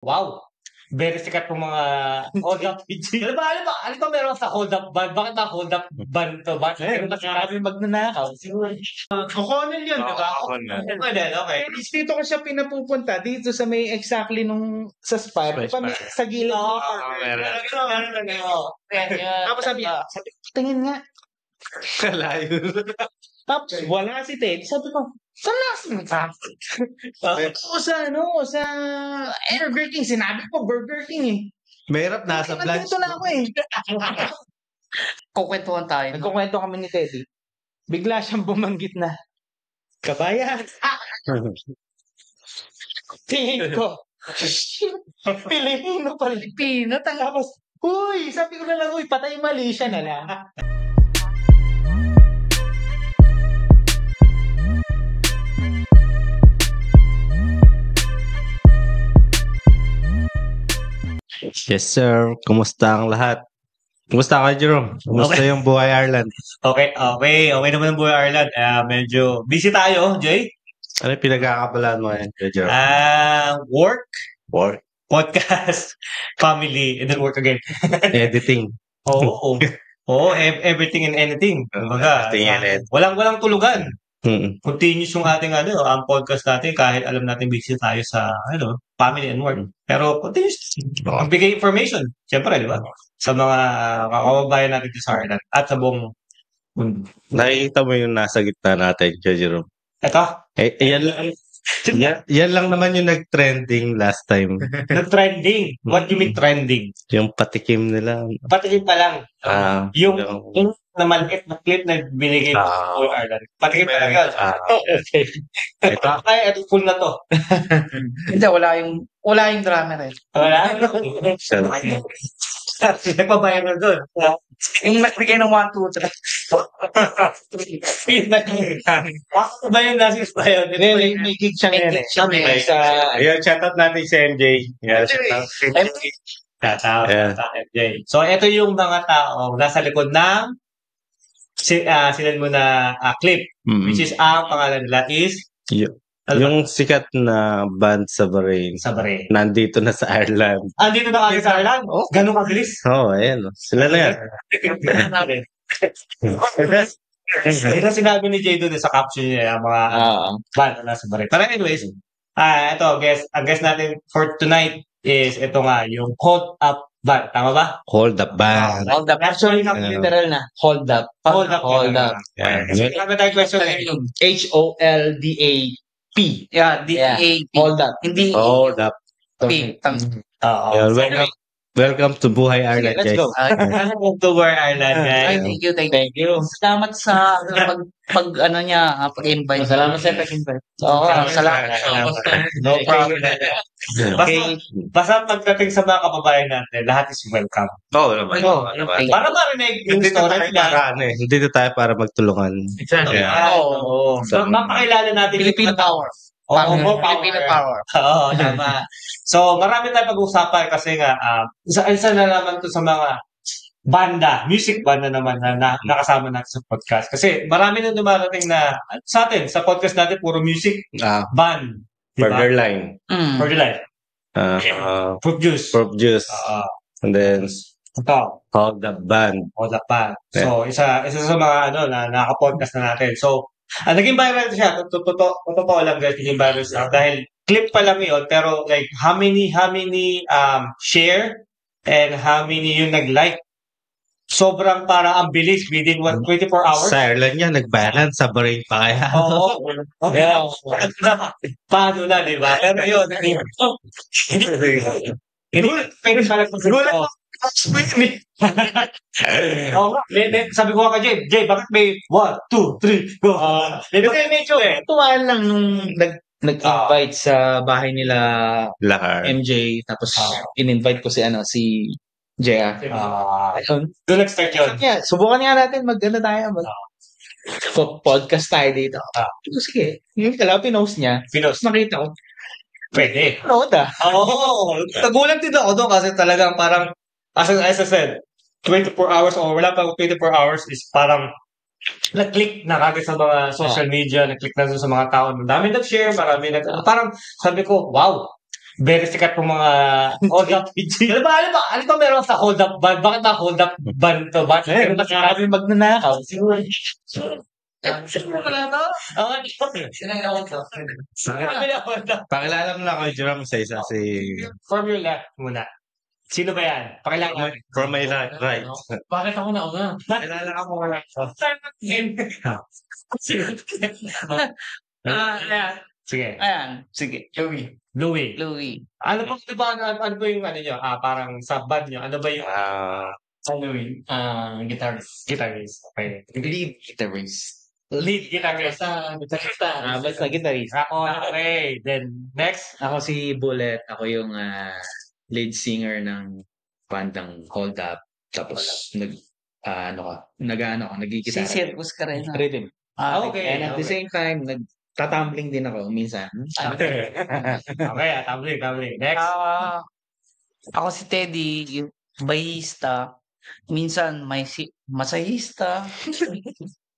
Wow! Very sikat yung mga hold up. Ano ba meron sa hold up band? Bakit na hold up band to? Bakit meron na kami magnanakaw? O'Connell yun, di ba? Okay. Dito ko siya pinapupunta, dito sa may exactly nung sa Spire. Sa gilid. Tapos sabi niya, tingin nga. Kalayo. Tapos wala si Ted. Sabi ko, saan nasa? Sa Burger King. Sinabi ko, Burger King eh. Mahirap nasa blanch. Nandito na ako eh. Kukwentuhan tayo. Nagkukwento kami ni Teddy. Bigla siyang bumanggit na, kabayan. Tingin ko, Pilipino pala. Pilipino talaga. Tapos, uy, sabi ko na lang, uy, patay mali siya na lang. Yes, sir. Kumusta ang lahat? Kumusta ka, Jerome? Kumusta Okay. yung buhay Ireland? Okay naman ang buhay Ireland. Medyo busy tayo, Jay. Ano yung pinagkakabalaan mo yan, Jerome? Work, Work. podcast, family, and then work again. Editing. Oo. Everything and anything. Kumbaga, Everything and anything. walang tulugan. Mm. Continuous yung ating ang podcast natin kahit alam natin busy tayo sa family and work. Pero continuous. Magbigay information. Siyempre, di ba? Sa mga kababayan natin sa Ireland at sa buong mundo. Nakikita mo yung nasa gitna natin, Jerome. Ito, Yan lang naman yung nag-trending last time. trending. What do you mean trending? Yung patikim nila. Patikim pa lang. Yung na maliit na clip na binigay mo sa All Ireland. Patikim pa lang. Okay. Kaya ito full na to. Hindi, wala yung drama rin. Wala? Nagpabayan na doon. Yung nagbigay ng 1, 2, 3. Bakit ba yung nasa Israel? May gig siya ngayon eh. Ayan, shout out natin si MJ. Yeah, Shout out MJ. So, ito yung mga tao nasa likod ng sinend mo na clip. Which is, ang pangalan nila is yung sikat na band sa Bahrain. Nandito na sa Ireland. Dito na kami sa Ireland? Ganun kabilis? Ayan. Sila na yan. Ito sinabi ni Jay doon sa caption niya, yung mga band na nasa Bahrain. Pero anyways, ito, ang guest natin for tonight is ito nga, yung Hold Up Band. Tama ba? Hold Up Band. Hold up. Actually, literal na. Hold up. Hold Up. Yeah. Marami tayong question eh. HOLDAP. Yeah, D-A-P. Hold up. Hindi Hold Up. P. Yeah, welcome to Buhay Ireland, Let's guys. go. Welcome to War Ireland, guys. Thank you. Salamat sa pag-invite. Salamat sa pag-invite. Oo, salamat. No problem. Basta pagdating sa mga kababayan natin, lahat is welcome. Oo, naman. Para marinig yung story nila. Dito tayo para magtulungan. So, mapakilala natin Filipino Power. Filipino Power. Oo, tama. So, marami tayong pag-uusapan kasi nga, isa na naman to sa mga banda, music banda naman na nakasama natin sa podcast. Kasi marami na dumarating na sa atin, sa podcast natin, puro music band. Borderline. Borderline. Fruit Juice. And then, Hold Up Band. So, isa sa mga na naka-podcast na natin. So, naging viral siya. Totoo lang guys, naging viral siya. Dahil clip pa lang yun, pero like, how many share and how many yung nag-like. Sobrang para ang bilis within 24 hours. Sa Ireland niya, nag-viral. Sa Bahrain pa kaya. Oo. Paano na, di ba? Pero yun. Hindi pwede pala kung sabi ko ka, Jay, bakit may 1, 2, 3, go? Medyo Tuwaan lang nung nag-invite sa bahay nila MJ, tapos in-invite ko si Jaya. Doon nag-start yun. Yeah, subukan nga natin podcast tayo dito. Sige, yung pinost niya. Nakita ko. Pwede. Noda. Oo. Nagulat din ako doon kasi talagang parang, as I said, 24 hours or wala pa 24 hours is parang nag-click na kagad sa mga social media, nag-click na doon sa mga tao. Marami nag-share, parang sabi ko, wow, very sikat pong mga hold up. Ano ba meron sa hold up band? Bakit ba hold up band to? Bakit Kami magnanakaw. Sino pala to? Sino yung hold up? Pakilala mo na ako, Jerome, sa isa si... Formula muna. Sino ba yan? Pakilala. From my right. Bakit ako na una? Pakilala ka mo wala. Ayan. Sige. Ayan. Sige. Louie. Ano Louie. ba yung ano nyo? Parang sa band nyo. Ano ba yung Louie? Guitarist. Okay. Lead guitarist. Lead guitarist. Basta guitarist. Okay. Then, next. Ako si Bullet. Ako yung lead singer ng bandang Hold Up. Tapos, nag-gitara. Si Circus ka rin. Rhythm. Okay. And at the same time, nagtatumbling din ako minsan. Okay, tumbling. Next. Ako si Teddy, yung bahista. Minsan masahista.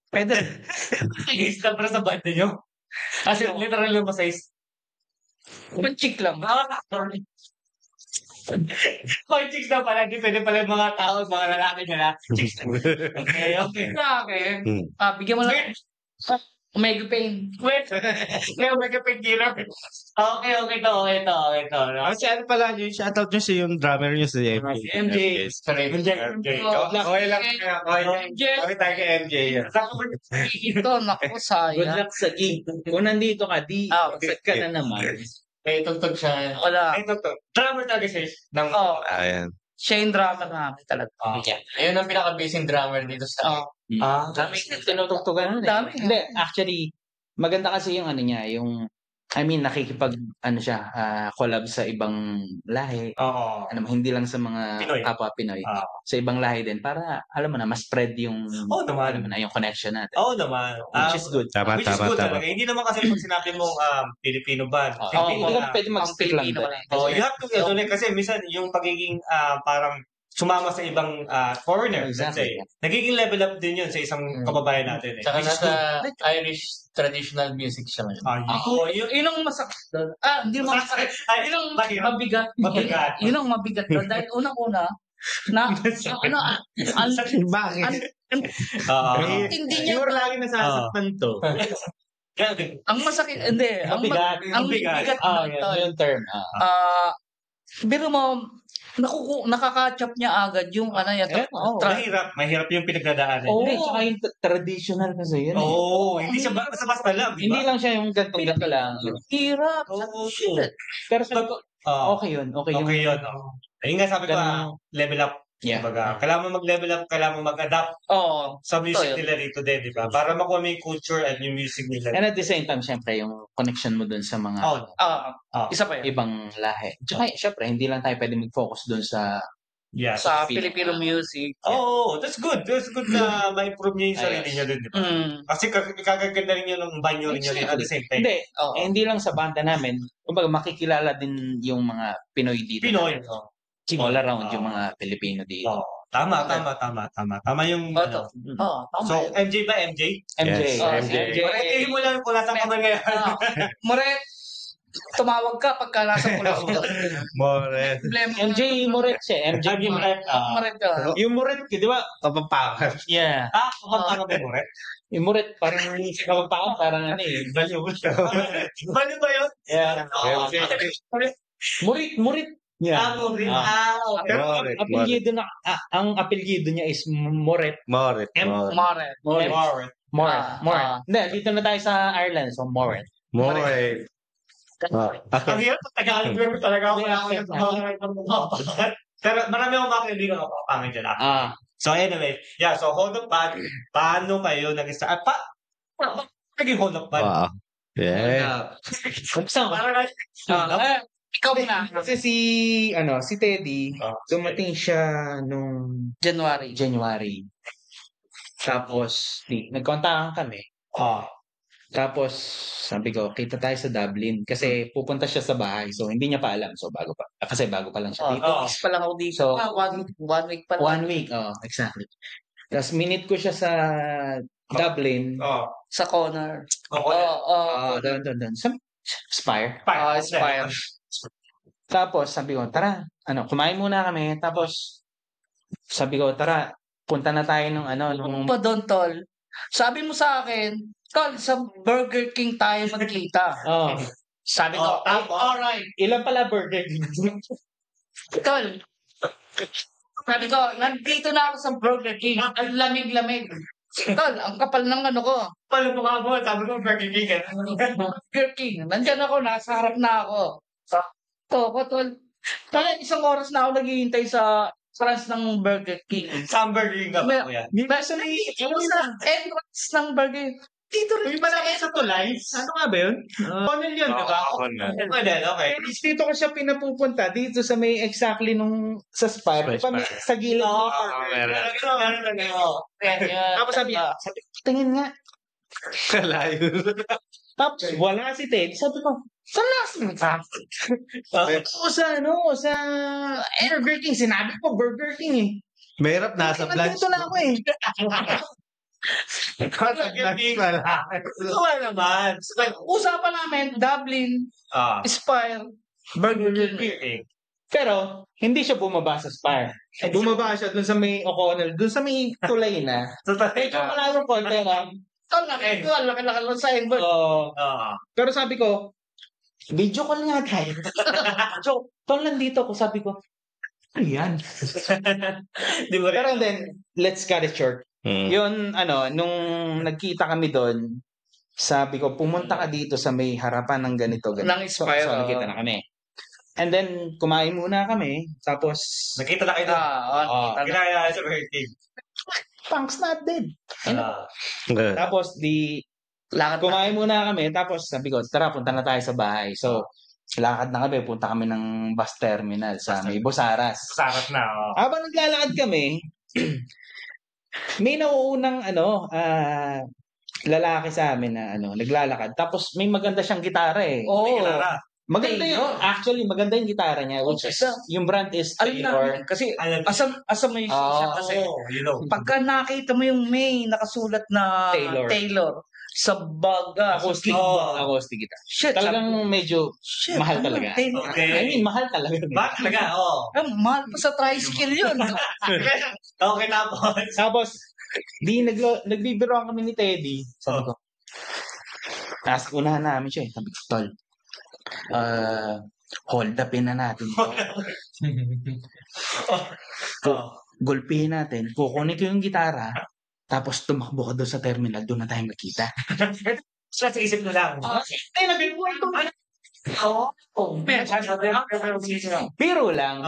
Pwede. Masahista para sa band nyo? Kasi literal yung masahista. Panchik lang. Mga chicks na pala, di pwede pala yung mga tao, mga lalaki nila. Chicks na. Okay. Sa akin, bigyan mo lang. Omega Pain. Wait. Omega Pain killer. Okay to. Kasi ano pala yun, shoutout nyo siya yung drummer nyo si MJ. MJ. Okay lang. Okay tayo kay MJ. Ito, naku, Good sayang. luck sa gig. Kung nandito ka, sad ka na naman. Tugtog siya. Wala. Drummer talaga siya. Ayan. Siya yung drummer namin talaga. Ayun ang pinaka-basing drummer dito sa... Dami tinutugtugan nun. Dami. Hindi, actually, maganda kasi yung ano niya, nakikipag, collab sa ibang lahi. Oo. Hindi lang sa mga Pinoy. kapwa Pinoy. Sa ibang lahi din, para, alam mo na, mas spread yung, naman. alam mo na, yung connection natin. Oo naman. Which is good. Tama. Hindi naman kasi pag sinabi mong Filipino band. Hindi ka pwede mag-stick lang. You have to kasi minsan yung pagiging parang sumama sa ibang foreigner. Exactly. Nagiging level up din yun sa isang kababayan natin. Saka nasa Irish traditional music siya ngayon. Yun ang masakit doon. Hindi mo masakit. Yun ang mabigat. Yun ang mabigat doon. Dahil unang-una, Bakit? hindi niya. Siguro lagi nasasaktan to. Ang masakit, hindi. Ang mabigat Yung term. pero mo, nakaka-chop niya agad yung Mahirap yung pinagdadaanan. Hindi, tsaka yung traditional kasi yun. Hindi siya basta-basta lang. Hindi lang siya yung ganto lang. hirap. Pero sabi ko, okay yun. Okay yun. Ayun nga sabi ko, level up. Yeah. Kumbaga, kailangan mo mag-level up, kailangan mo mag-adapt sa music nila rito din, di ba? Para makuha mo yung culture and yung music nila. And at the same time, syempre, yung connection mo dun sa mga Isa pa yun. ibang lahi. Tsaka, syempre, hindi lang tayo pwede mag-focus dun sa sa Filipino music. That's good. That's good na ma-improve niya yung sarili niya dun, di ba? Kasi kagaganda rin yun ng banyo rin yun at the same time. Hindi lang sa banda namin. Kumbaga, makikilala din yung mga Pinoy dito. Pinoy. All around yung mga Pilipino dito. Tama yung So, MJ ba? MJ? MJ. Parehin mo lang kung nasa ka man ngayon. Moret, tumawag ka pagka nasa pulo. Moret. MJ Moret siya. MJ Moret. Moret ka. Yung Moret, di ba? Kapampangan. Yeah. Kapampangan ba Moret? Yung Moret, parang kapampangan, parang Baliw ba yun? Yeah. Moret. Yeah. Pero ang apelyido niya is Moret. Moret. Hindi, dito na tayo sa Ireland. So, Moret. Ang hirap sa Tagalog pero talaga ako pero marami akong mga kaibigan ako kapangin dyan. So anyway, so hold up band. Paano kayo nag-start? Naging hold up band? Wow. Yeah. Ikaw na. Kasi si Teddy, dumating siya nung January. Tapos, nagkontakan kami. Tapos, sabi ko, kita tayo sa Dublin. Kasi pupunta siya sa bahay. So, hindi niya pa alam. So, bago pa lang siya dito. Pa lang ako dito. So, 1 week pa lang. 1 week, exactly. Tapos, minute ko siya sa Dublin. Sa corner. Doon. Sa Spire. Spire. Tapos sabi ko, tara, kumain muna kami. Tapos sabi ko, tara, punta na tayo nung pa doon, tol. Sabi mo sa akin, tol, sa Burger King tayo magkita. Oh. Sabi ko, alright. Ilan pala Burger King? Tol, sabi ko, nandito na ako sa Burger King. Ang lamig-lamig. Tol, ang kapal ng ko. Paano mo ka mo? Sabi ko, Burger King. Burger King. Nandyan ako, nasa harap na ako. Tol. Tol, isang oras na ako naghihintay sa France ng Burger King. Saan Burger King ka ba? Basta na entrance ng Burger King. Dito rin. Yung malaki sa tulay? Ano nga ba yun? Connell yun, di ba? Okay. Dito ko siya pinapupunta. Dito sa may exactly sa Spire. Sa gilid. Meron. Tapos sabi, tingin nga. Kalayo. Tapos wala si Ted. Sabi ko, saan last mo ka? Sa Burger King. Sinabi ko, Burger King eh. Mahirap nasa blanch. Nandito na ako eh. Wala naman. Usapan namin, Dublin, Spire, Burger King. Pero, hindi siya bumaba sa Spire. Bumaba siya dun sa may O'Connell, dun sa may tulay na. Medyo malayo ko, pero, Laki lang sa inbox. pero sabi ko, video call nga tayo. So, tol, nandito ako, sabi ko, ano yan? Pero then, let's cut it short. Yun, nung nagkita kami doon, sabi ko, pumunta ka dito sa may harapan ng ganito. Nang Inspire. So, nakita na kami. And then, kumain muna kami. Tapos, nakita na kayo doon. Kinaya sa Burger King. Punk's not dead. Tapos, kumain muna kami. Tapos, sabi ko, tara, punta na tayo sa bahay. So, lakad na kami. Punta kami ng bus terminal sa may Bosaras. Bosaras na, Habang naglalakad kami, may nauunang lalaki sa amin na naglalakad. Tapos may maganda siyang gitara eh. Oo. Maganda yun. Actually, maganda yung gitara niya. Which is, yung brand is Taylor. Kasi asa may siya kasi. Pagka nakita mo yung may nakasulat na Taylor sa baga. Acoustic guitar. Shit. Talagang medyo mahal talaga. Okay. I mean, mahal talaga. Mahal talaga, mahal pa sa tricycle yun. Okay na po. Tapos, nagbibiroan kami ni Teddy. Sabi ko, nasa unahan namin siya eh. Sabi ko, tol, hold upin na natin. Gulpihin natin. Kukunin ko yung gitara. Tapos tumakbo ka doon sa terminal. Doon na tayo magkita. Sa isip mo lang. Nabibuhay ko. Biro lang.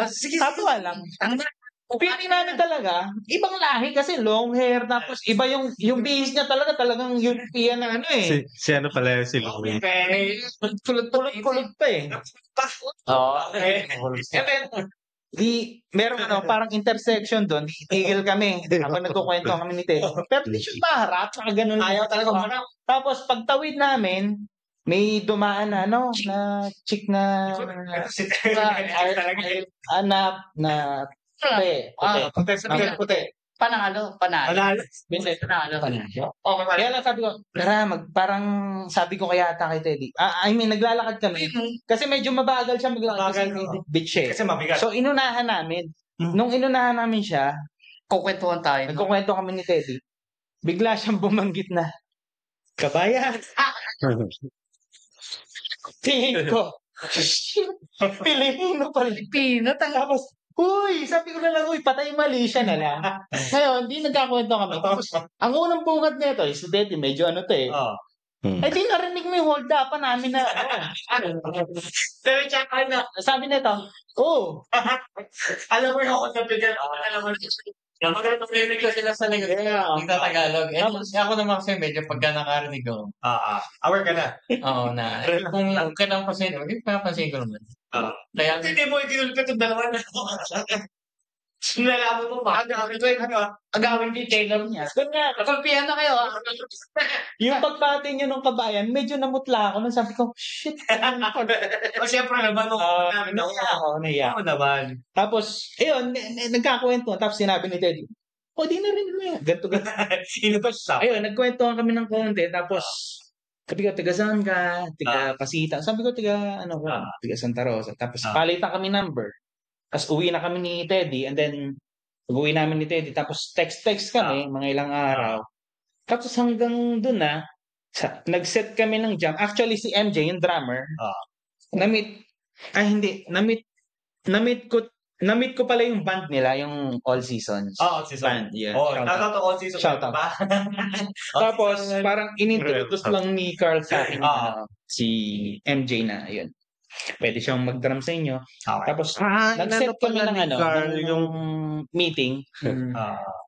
Sige. Tatuwa lang. Pili namin talaga, ibang lahi kasi long hair, tapos iba yung bihis niya talagang European na Si ano pala si Louie. Kulot pa eh. And then, meron parang intersection doon, tigil kami. Habang nagkukwento kami ni Ted. Pero di siya maharap, saka ganun. Ayaw talaga marap. Tapos pagtawid namin, may dumaan na chick na puti. Panalo. Kaya lang sabi ko, parang sabi ko kaya ata kay Teddy. I mean, naglalakad kami. Kasi medyo mabagal siya maglalakad. Kasi bitch eh. Kasi mabigat. So, inunahan namin. Nung inunahan namin siya, Kukwentuhan tayo. nagkukwento kami ni Teddy. Bigla siyang bumanggit na, kabayan. Tingin ko, Pilipino pala. Tapos, sabi ko na lang, patay mali siya na lang. Ngayon, di nagkakwento kami. Tapos, ang unang bungat nito, si Teddy, medyo di narinig mo yung hold upan namin na, Pero tsaka na. sabi nito, Alam mo yung ako nabigan. Alam mo yung magandang narinig ko sila sa Tagalog. Ako naman kasi medyo pagka nakarinig ko. Aware ka na. Oo na. Kung ka nang pasin, hindi papansin ko naman. Kaya Hindi mo itinulpit yung dalawa na. Nalaman mo ba? Agawin din Taylor niya. doon nga, Kakulpihan na kayo. yung pagpati niyo nung kabayan, medyo namutla ako. Nung sabi ko, shit. O siyempre naman, Naiya. Ako naman. Tapos, nagkakwento. Tapos sinabi ni Teddy, di na rin mo yan. Ganto. Inubas sa. Ayun, nagkwentuhan kami ng konti. Tapos, Sabi ko, taga saan ka? Taga Pasita. Sabi ko, taga taga Santa Rosa. Tapos palitan kami number. Tapos uwi na kami ni Teddy. And then, uwi namin ni Teddy. Tapos text kami, mga ilang araw. Tapos hanggang doon na, nag-set kami ng jam. Actually, si MJ, yung drummer, na-meet ko pala yung band nila, yung All Seasons. All Seasons. Band, yeah. Shout out to All Seasons. Shout out. Tapos, parang inintroduce lang ni Carl sa akin si MJ na, yun. Pwede siyang mag-drum sa inyo. Okay. Tapos, nag-set kami ng yung meeting.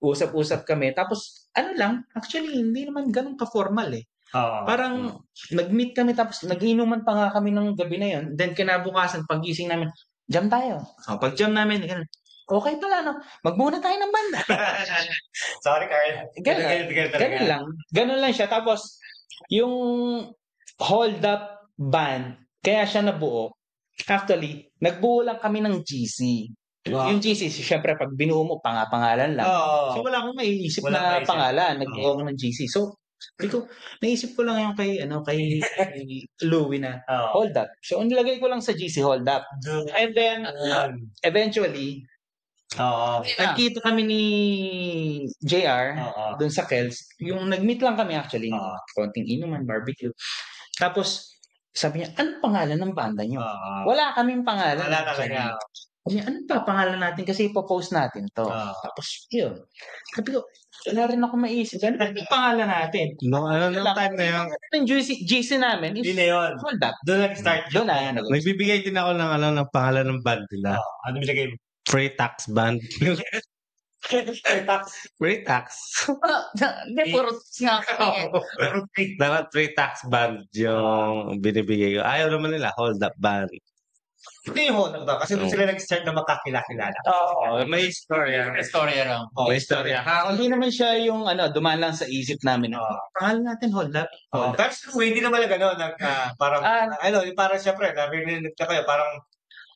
Usap-usap kami. Tapos, actually, hindi naman ganun ka-formal eh. Parang, nag-meet kami, tapos nag-inuman pa nga kami ng gabi na yun. Then, kinabukasan, pag-gising namin, jam tayo. Pag jam namin, okay pala, no? Magmuna tayo ng banda. Sorry, Carl. Ganun lang siya. Tapos, yung hold up band, kaya siya nabuo. Actually, nagbuo lang kami ng GC. Wow. Yung GC, syempre, pag binuo mo, pangalan lang. So, wala akong maiisip na pangalan. Nagbuo ko ng GC. So, naisip ko lang yung kay Louie na hold up. So, nilagay ko lang sa GC hold up. And then, eventually, nagkita kami ni JR doon sa Kels. Yung nag-meet lang kami actually. Konting inuman, barbecue. Tapos, sabi niya, anong pangalan ng banda niyo? Wala kaming pangalan. Wala talaga. Sabi niya, anong pangalan natin? Kasi ipopost natin to. Tapos, yun. Sabi ko, wala rin ako maisip. Ano yung pangalan natin? Nung time na yun. Yung GC namin is hold up. Doon nag-start. Doon na. Nagbibigay din ako ng pangalan ng band nila. Ano binigay mo? Free Tax Band. Free Tax. Hindi, puro nga kami. Dapat Free Tax Band yung binibigay ko. Ayaw naman nila, Hold Up Band. Hindi yung hold up ba? Kasi doon sila nag-start na makakilala. May istorya. Lang. May istorya. Hindi naman siya yung dumaan lang sa isip namin. Pangalan natin, hold up. Pero hindi naman gano'n. Parang, parang syempre, narinig na kayo, parang,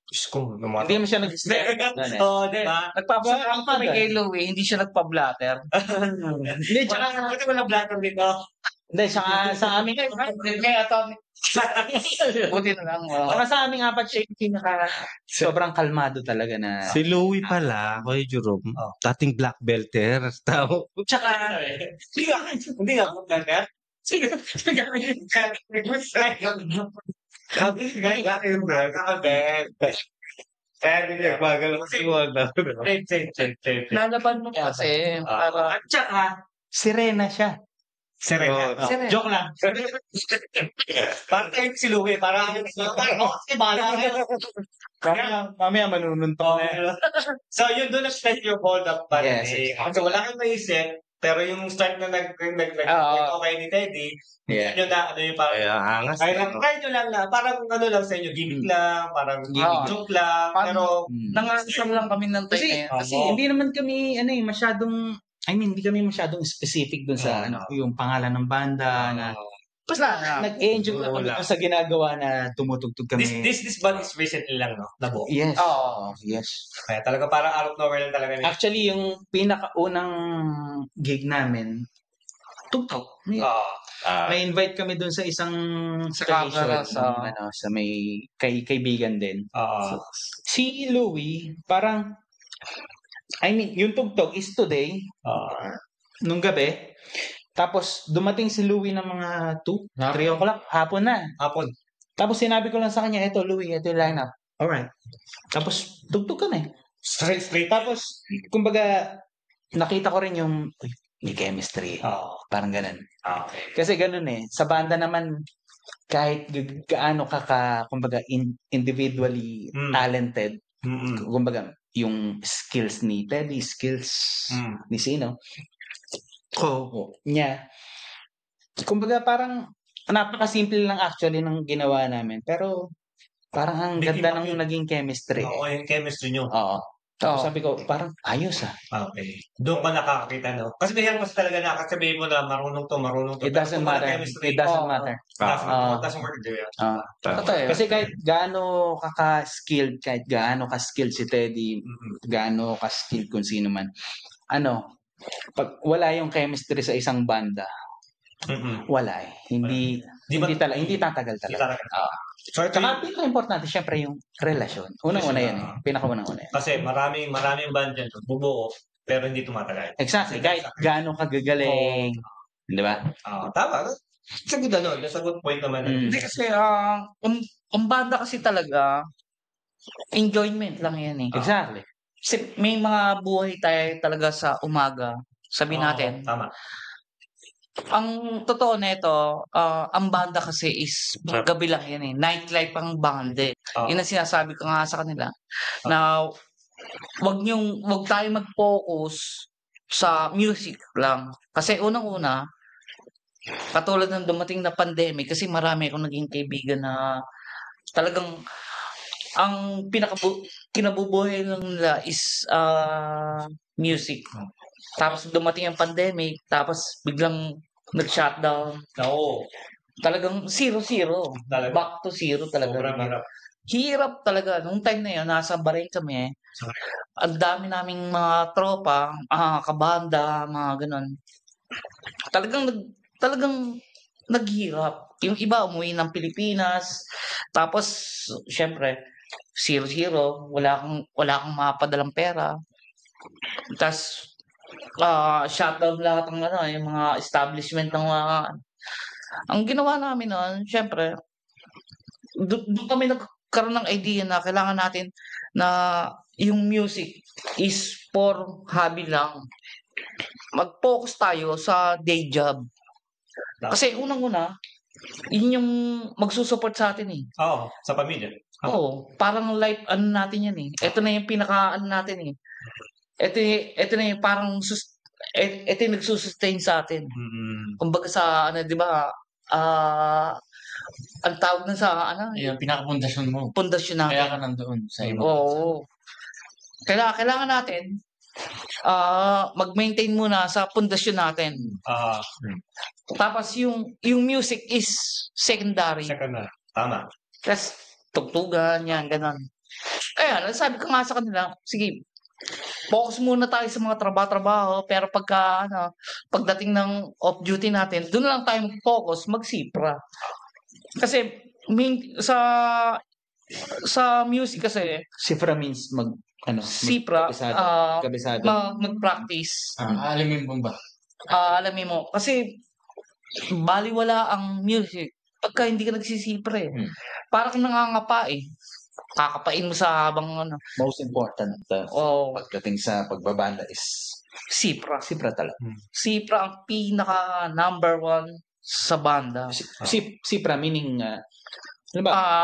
hindi mo siya nag-step. Diba? Nagpapasama kami kay Louie, hindi siya nagpa-blatter. Hindi, tsaka, buti wala blatter dito. Hindi, sa amin kaya Atomic. Buti na lang. Para sa aming apat siya yung sobrang kalmado talaga na. Si Louie pala, Kuya Jerome, dating black belter. Tsaka, hindi nga black belter. Lalaban mo kasi. At saka, sirena siya. Serena. Joke lang. Parang kayo si Louie. Parang kasi bala. Mamaya manununto. So, yun doon nag-start yung hold up band. Kasi wala kang maisip. Pero yung start na okay ni Teddy, yun na, yung parang, try nyo lang na, parang lang sa inyo, gimmick lang, parang joke lang, pero, nangasam lang kami ng time. Kasi hindi naman kami, hindi kami masyadong specific dun sa, yung pangalan ng banda, na, basta, nag-enjoy lang kami sa ginagawa na tumutugtog kami. This band is recently lang, no? Nabuo. Yes. Yes. Kaya talaga parang out of nowhere lang talaga. Actually, yung pinakaunang gig namin, tugtog. May invite kami dun sa isang station sa may kaibigan din. So, si Louie, parang, yung tugtog is today, nung gabi, tapos dumating si Louie ng mga 2, 3 o'clock, hapon na. Tapos sinabi ko lang sa kanya, ito Louie, ito yung lineup. Alright. Tapos tugtog kami. Straight. Tapos, kumbaga, nakita ko rin yung, may chemistry. Parang ganun. Okay. Kasi ganun sa banda naman, kahit gaano kumbaga, individually talented, kumbaga, yung skills ni Teddy, skills ni Sino, niya. Kumbaga, parang, napakasimple lang actually ng ginawa namin. Pero, parang ang ganda ng naging chemistry. Yung chemistry nyo. Tapos sabi ko, parang ayos Okay. Doon ka nakakakita, no? Kasi mayroon mas talaga nakasabihin mo na marunong to. It doesn't matter. It doesn't matter. Doesn't work. Kasi kahit gaano ka-skilled, kahit gaano ka-skilled si Teddy, gaano ka-skilled kung sino man, pag wala yung chemistry sa isang banda, wala Hindi Hindi tatagal talaga. So, ito Tsaka pinaka-importante, syempre, yung relasyon. Unang-una yan eh. Pinaka-unang-una yan. Kasi maraming band dyan, bubuo, pero hindi tumatagal. Exactly. Kahit gaano kagagaling. Di ba? Tama. It's a good That's a good point naman. Hindi kasi, ang banda kasi talaga, enjoyment lang yan eh. Exactly. Kasi may mga buhay tayo talaga sa umaga. Sabihin natin. Tama. Ang totoo nito, ang banda kasi is gabi lang yan eh. Nightlife ang banda eh. Yun ang sinasabi ko nga sa kanila. Na wag tayo mag-focus sa music lang. Kasi unang-una, katulad ng dumating na pandemic, kasi marami akong naging kaibigan na talagang ang kinabubuhay lang nila is music. Tapos dumating ang pandemic, tapos biglang nag-shutdown. Talagang 0-0. Back to 0 talaga. Sobrang Hirap talaga. Nung time na yun, nasa Bahrain kami. Ang dami naming mga tropa, kabanda, mga ganun. Talagang naghirap. Yung iba umuwi ng Pilipinas. Tapos, syempre, 0-0. Wala kang mapadalang pera. Tapos, shutdown lahat ng yung mga establishment ng mga... Ang ginawa namin noon, syempre, doon kami nagkaroon ng idea na kailangan natin na yung music is for hobby lang. Mag-focus tayo sa day job. Kasi unang-una, yun yung magsusupport sa atin eh. Sa pamilya. Parang life natin yan eh. Ito na yung pinaka natin eh. Ito na yung parang ito yung nagsusustain sa atin. Kumbaga sa di ba? Ang tawag na sa yung pinaka-pundasyon mo. Pundasyon natin. Kaya ka nandoon sa iba. Oo. Kailangan natin mag-maintain muna sa pundasyon natin. Tapos yung music is secondary. Tama. Tapos tugtugan, yan, ganun. Kaya, sabi ko nga sa kanila, sige, focus muna tayo sa mga trabaho, pero pagdating ng off-duty natin, doon lang tayo mag-focus, mag-sipra. Kasi, sa music kasi, Sipra means sipra, kabisado. mag-practice. Alamin mo ba? Alamin mo. Kasi, baliwala ang music pagka hindi ka nagsisipra eh. Para kang nangangapa eh. Kakapain mo sa habang Most important pagdating sa pagbabanda is sipra. Sipra talaga. Sipra ang pinaka number 1 sa banda. Sipra meaning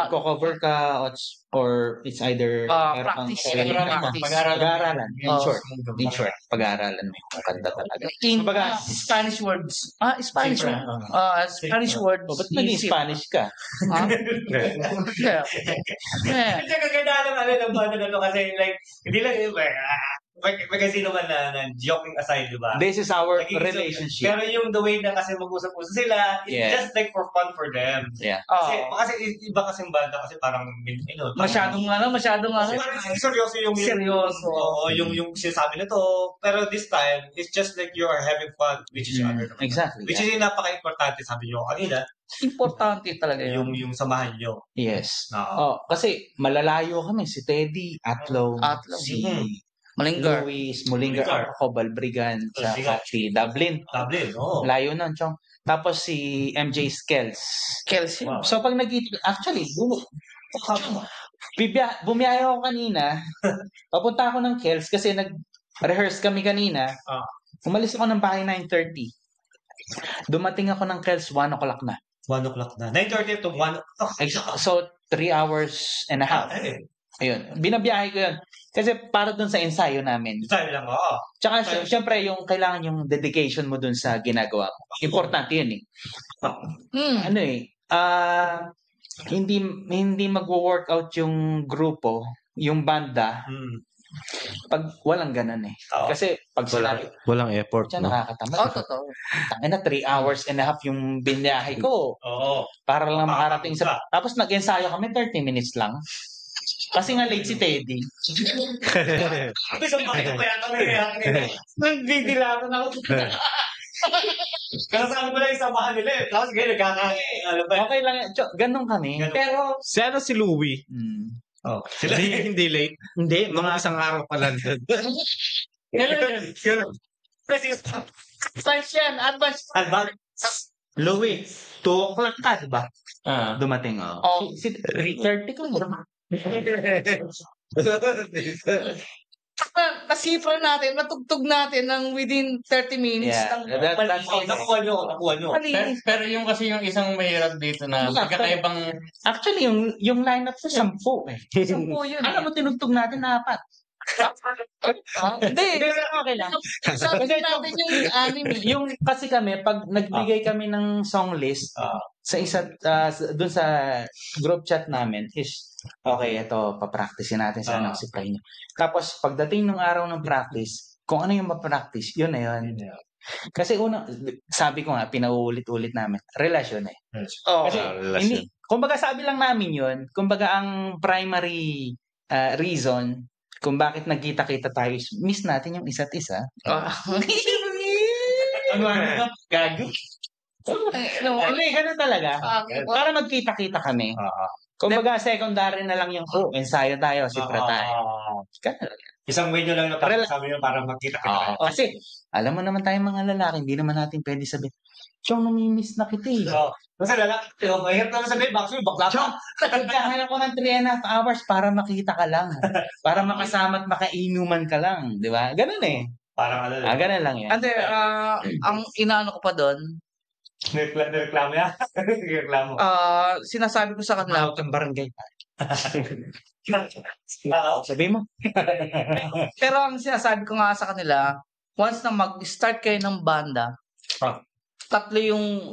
cover ka or it's either practice. Pag-aaralan. In short, pag-aaralan mo yung kanta talaga. In Spanish words. Spanish words. Spanish words. Ba't naging Spanish ka? Kasi kaganda ng banda na to kasi like, hindi lang kasi naman na joking aside, di ba? This is our relationship. Pero yung the way na kasi mag-usap-usap sila, it's just like for fun for them. Yeah. Kasi iba kasing banda kasi parang, masyadong seryoso yung yung sinasabi na to. Pero this time, it's just like you are having fun with each other. Exactly. Which is napaka-importante, sabi nyo kanina. Importante talaga yung samahan nyo. Yes. Kasi malalayo kami. Si Teddy, Atlo. Si Luis, Mulingar, ako, Balbrigan, si Dublin. Layo nun, Chong. Tapos si MJ Skels. Wow. So pag actually, bumiyahe ako kanina, papunta ako ng Kels kasi nag-rehearse kami kanina. Umalis ako ng bahay 9:30. Dumating ako ng Kels 1 o'clock na. 1 o'clock na. 9:30 to 1 o'clock. So 3 hours and a half. Ayun, binabiyahe ko yun. Kasi para dun sa ensayo namin. Ensayo lang, Tsaka syempre yung kailangan yung dedication mo dun sa ginagawa mo. Importante yun eh. Hindi magwo-workout yung grupo, yung banda, pag walang ganun eh. Kasi pag walang effort, no? Nakakatamad. Totoo. Tangina, 3 hours and a half yung binahe ko. Para lang makarating sa... Tapos nag-ensayo kami 30 minutes lang. Kasi nga late si Teddy. Nagdidilaman ako. Kasama mo lang yung samahan nila eh. Tapos ganyan, ano ba? Okay lang. Ganon kami. Ganun. Pero, Si Louie. Oh, sila Hindi late. hindi. Mga isang araw pa lang doon. Kasi, Advance yan. Advance. Louie, 2 o'clock ka, diba? Dumating, Si 30 ko naman. Nasipra natin, natugtog natin ng within 30 minutes. Yeah. nakuha nyo. Pero yung kasi yung isang mahirap dito na magkakaibang... Actually, yung lineup sa 10 eh. 10 yun. Alam mo, tinugtog natin 4. Hindi. Okay lang. Sabi natin yung anime. Yung kasi kami, pag nagbigay kami ng song list sa doon sa group chat namin is, okay, ito, papracticein natin sa si Pray niya. Tapos, pagdating ng araw ng practice, kung ano yung mapractice, yun na yun. Kasi sabi ko nga, pinauulit-ulit namin, relasyon eh. Kasi, hindi, kumbaga sabi lang namin yun, kumbaga ang primary reason kung bakit nagkita-kita tayo, miss natin yung isa't isa. Gago. Hindi, ganun talaga. Para magkita-kita kami. Kumbaga, secondary na lang yung, ensayo tayo, sipra tayo. Isang way nyo lang napasama nyo para magkita-kita. Kasi, alam mo naman tayong mga lalaki, hindi naman natin pwede sabihin, Chong, namimiss na kita eh. Kasi lalaki, mahirap naman sabihin, bakla ka. Nagkahanap ko ng 3.5 hours para makita ka lang. Para makasama at makainuman ka lang. Di ba? Ganun eh. Parang ganun lang yan. Ante, ang inaano ko pa doon, Nireklamo yan? Nireklamo. sinasabi ko sa kanila, Ang barangay. Sabi mo. pero ang sinasabi ko nga sa kanila, once na mag-start kayo ng banda, tatlong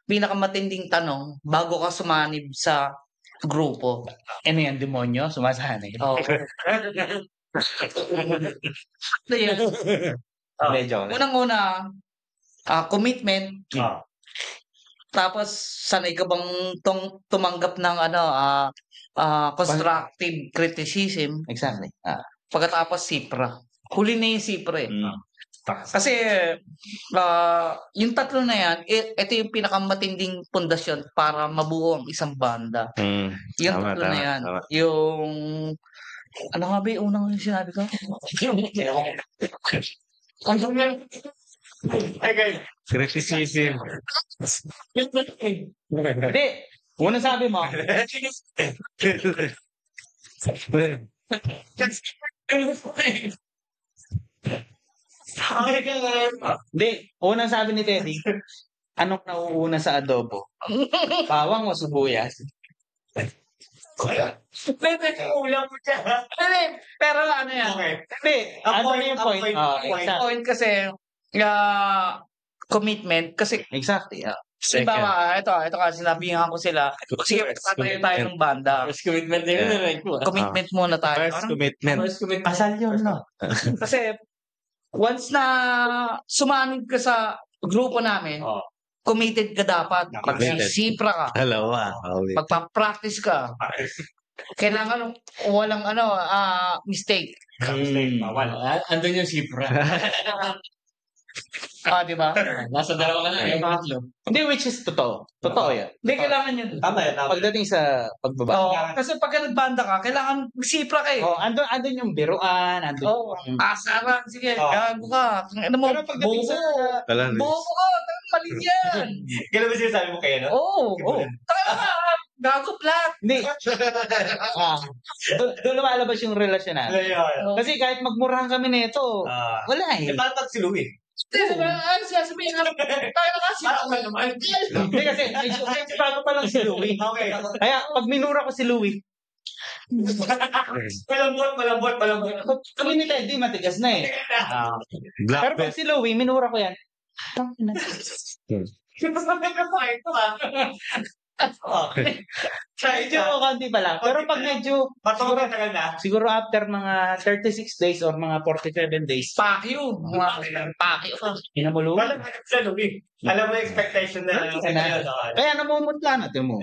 pinakamatinding tanong bago ka sumanib sa grupo. Ano yan, demonyo? Sumasanay. Medyo. Unang-una, commitment. Tapos, sanay ka bang tumanggap ng constructive criticism? Exactly. Pagkatapos, sipra. Huli na yung sipra eh. Kasi, yung tatlo na yan, ito yung pinakamatinding pundasyon para mabuo ang isang banda. Yung tatlo na yan. Yung, ano nga ba yung unang sinabi ko? Criticism. Hindi. Unang sabi mo. Hindi. Unang sabi ni Teddy, anong nauuna sa adobo? Bawang o sibuyas? Ulam mo siya. Pero ano yan? Hindi. Ano yung point? Point kasi, commitment. Kasi, Exactly. Halimbawa, ito sinabihan ko sila, sige, tatayo tayo ng banda. First commitment na yun. Commitment muna tayo. First commitment. Asal yun, no? Kasi, once na sumanib ka sa grupo namin, committed ka dapat. Magsisipra ka. Dalawa. Magpa-practice ka. Kailangan walang mistake. Bawal. Andun yung sipra. Di ba? Nasa dalawa ka na. Yung pangatlo. Hindi, which is totoo. Totoo yan. Hindi, kailangan yun. Tama yan. Pagdating sa pagbaba. Kasi pag nagbanda ka, kailangan magsipra ka eh. Andun yung biruan, Asaran, sige, gago ka. Ano mo, bobo ka, mali yan. Kailan ba sinasabi mo kayo, no? Taka ka, gago plat. Hindi. Doon lumalabas yung relasyon natin. Kasi kahit magmurahan kami nito, wala eh. Parang pag si Louie. Ano siya sabihin nga, tayo na kasi. Hindi kasi, medyo bago pa lang si Louie. Okay. Kaya pag minura ko si Louie, Malambot. kami nila, hindi matigas na eh. Pero pag si Louie, minura ko yan. Medyo konti pa lang. Pero pag medyo, siguro after mga 36 days or mga 47 days, Pakyo. inamuluan. Alam mo yung expectation na Kaya namumutla natin mo.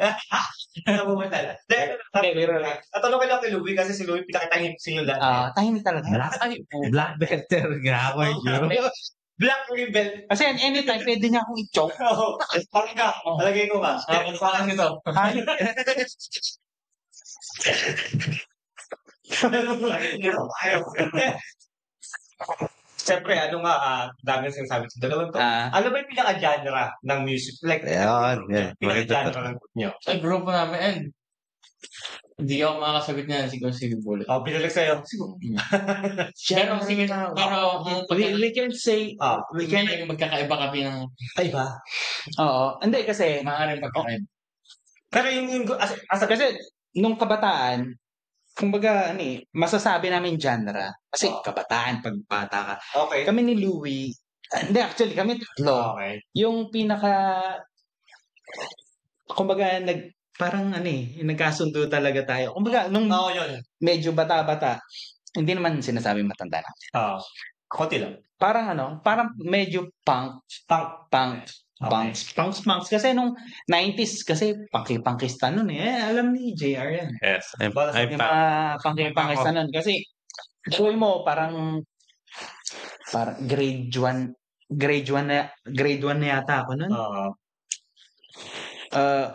Biro lang. Natanong ko lang kay Louie kasi si Louie pinakitahimik sinyo lahat. Tahimik talaga. Ay, Black Belter, grabe yun. Black Rebel. Kasi anytime, pwede niya akong i-choke. Oo. Parang ka. Palagay ko ba? Parang ito. Siyempre, dami sinasabi sa dalawang to. Ano ba yung pinaka-genre ng music? Like, Ayan, yan. pinaka-genre ng group nyo? Sa grupo namin, hindi ako makakasagot niya. Siguro si Bullet. Pinalik sa'yo. Pero We can say, we can magkakaiba kami ng Ay ba? oo. Hindi kasi, maaaring pagkakaiba. Pero kasi nung kabataan, kumbaga, masasabi namin genre. Kasi kabataan, pag bata ka. Okay. Kami ni Louie, hindi, actually, kami tatlo. Okay. Yung kumbaga, parang nagkasundo talaga tayo. Kumbaga, nung yun. medyo bata-bata, hindi naman sinasabi matanda na. Konti lang. Parang medyo punks. Kasi nung 90s, kasi pangkista nun alam ni JR yan. Yes. Yung mga pangkista nun. Kasi, show mo, parang grade 1 na yata ako nun.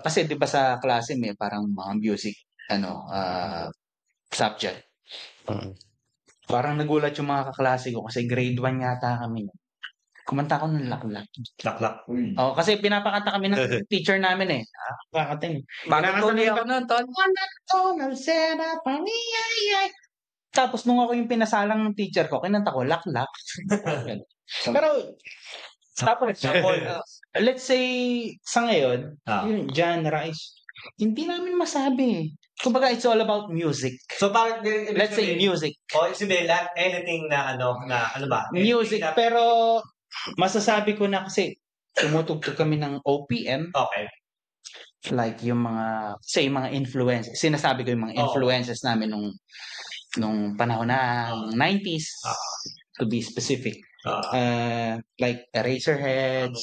Kasi di ba sa klase may parang mga music subject. Parang nagulat yung mga kaklase ko kasi grade 1 yata kami. Kumanta ko ng laklak. Laklak. Kasi pinapakanta kami ng teacher namin Pakakatin. Tuloy ako nun, Ton. Tapos nung ako yung pinasalang ng teacher ko, kinanta ko laklak. Pero tapos let's say sa ngayon, yung genre is hindi namin masabi. Kumbaga it's all about music. So parang let's say music. Sabihin anything na ano ba? Music pero masasabi ko na kasi tumutugtog kami ng OPM. Okay. Like yung mga influences. Sinasabi ko yung mga influences namin nung panahon na 90s to be specific. Like Eraserheads,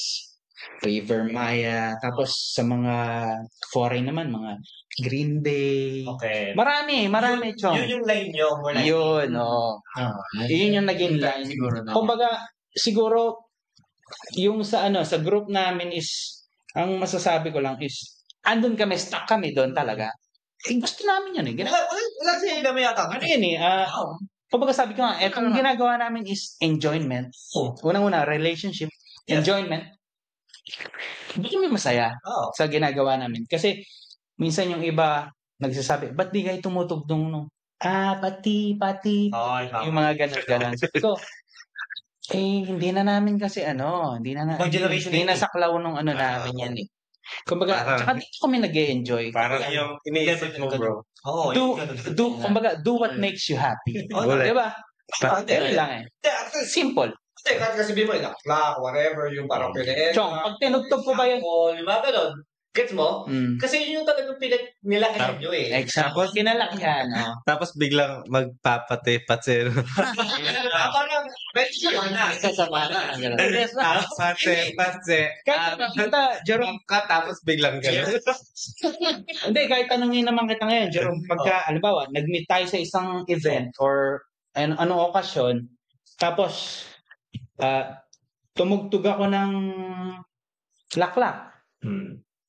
River Maya, tapos sa mga foreign naman, mga Green Day. Okay. Marami, Chong. Yun yung line nyo. Yun, yun yung naging line. Kumbaga, siguro, yung sa group namin is, ang masasabi ko lang is, andun kami, stuck kami doon talaga. Gusto namin yun Wala siya na may atang. Kumbaga sabi ko nga, etong ginagawa namin is enjoyment. Unang-una, relationship, enjoyment. Hindi kami masaya sa ginagawa namin. Kasi, minsan yung iba, nagsasabi, ba't di kayo tumutugtong pati. Yung mga ganun. So, hindi na namin kasi hindi na saklaw nung namin yan Kumbaga, tsaka dito kami nag-e-enjoy. Parang yung iniisip mo, bro. Kumbaga, do what makes you happy. Diba? Ganun lang Simple. Kasi sabihin mo, laklak, whatever, yung parang pinag-e. Chong, pag tinugtog ko ba yun? Diba ganun? Gets mo? Kasi yun yung talagang nilakihan nyo Example, kinalakihan. Tapos biglang magpapate-pate. Parang, medyo na. Sasama na. Pate-pate. Kahit Jerome, Tapos biglang gano'n. hindi, kahit tanongin naman kita ngayon, Jerome, pagka, alimbawa, nag-meet tayo sa isang event or anong okasyon, tapos, tumugtog ako ng laklak.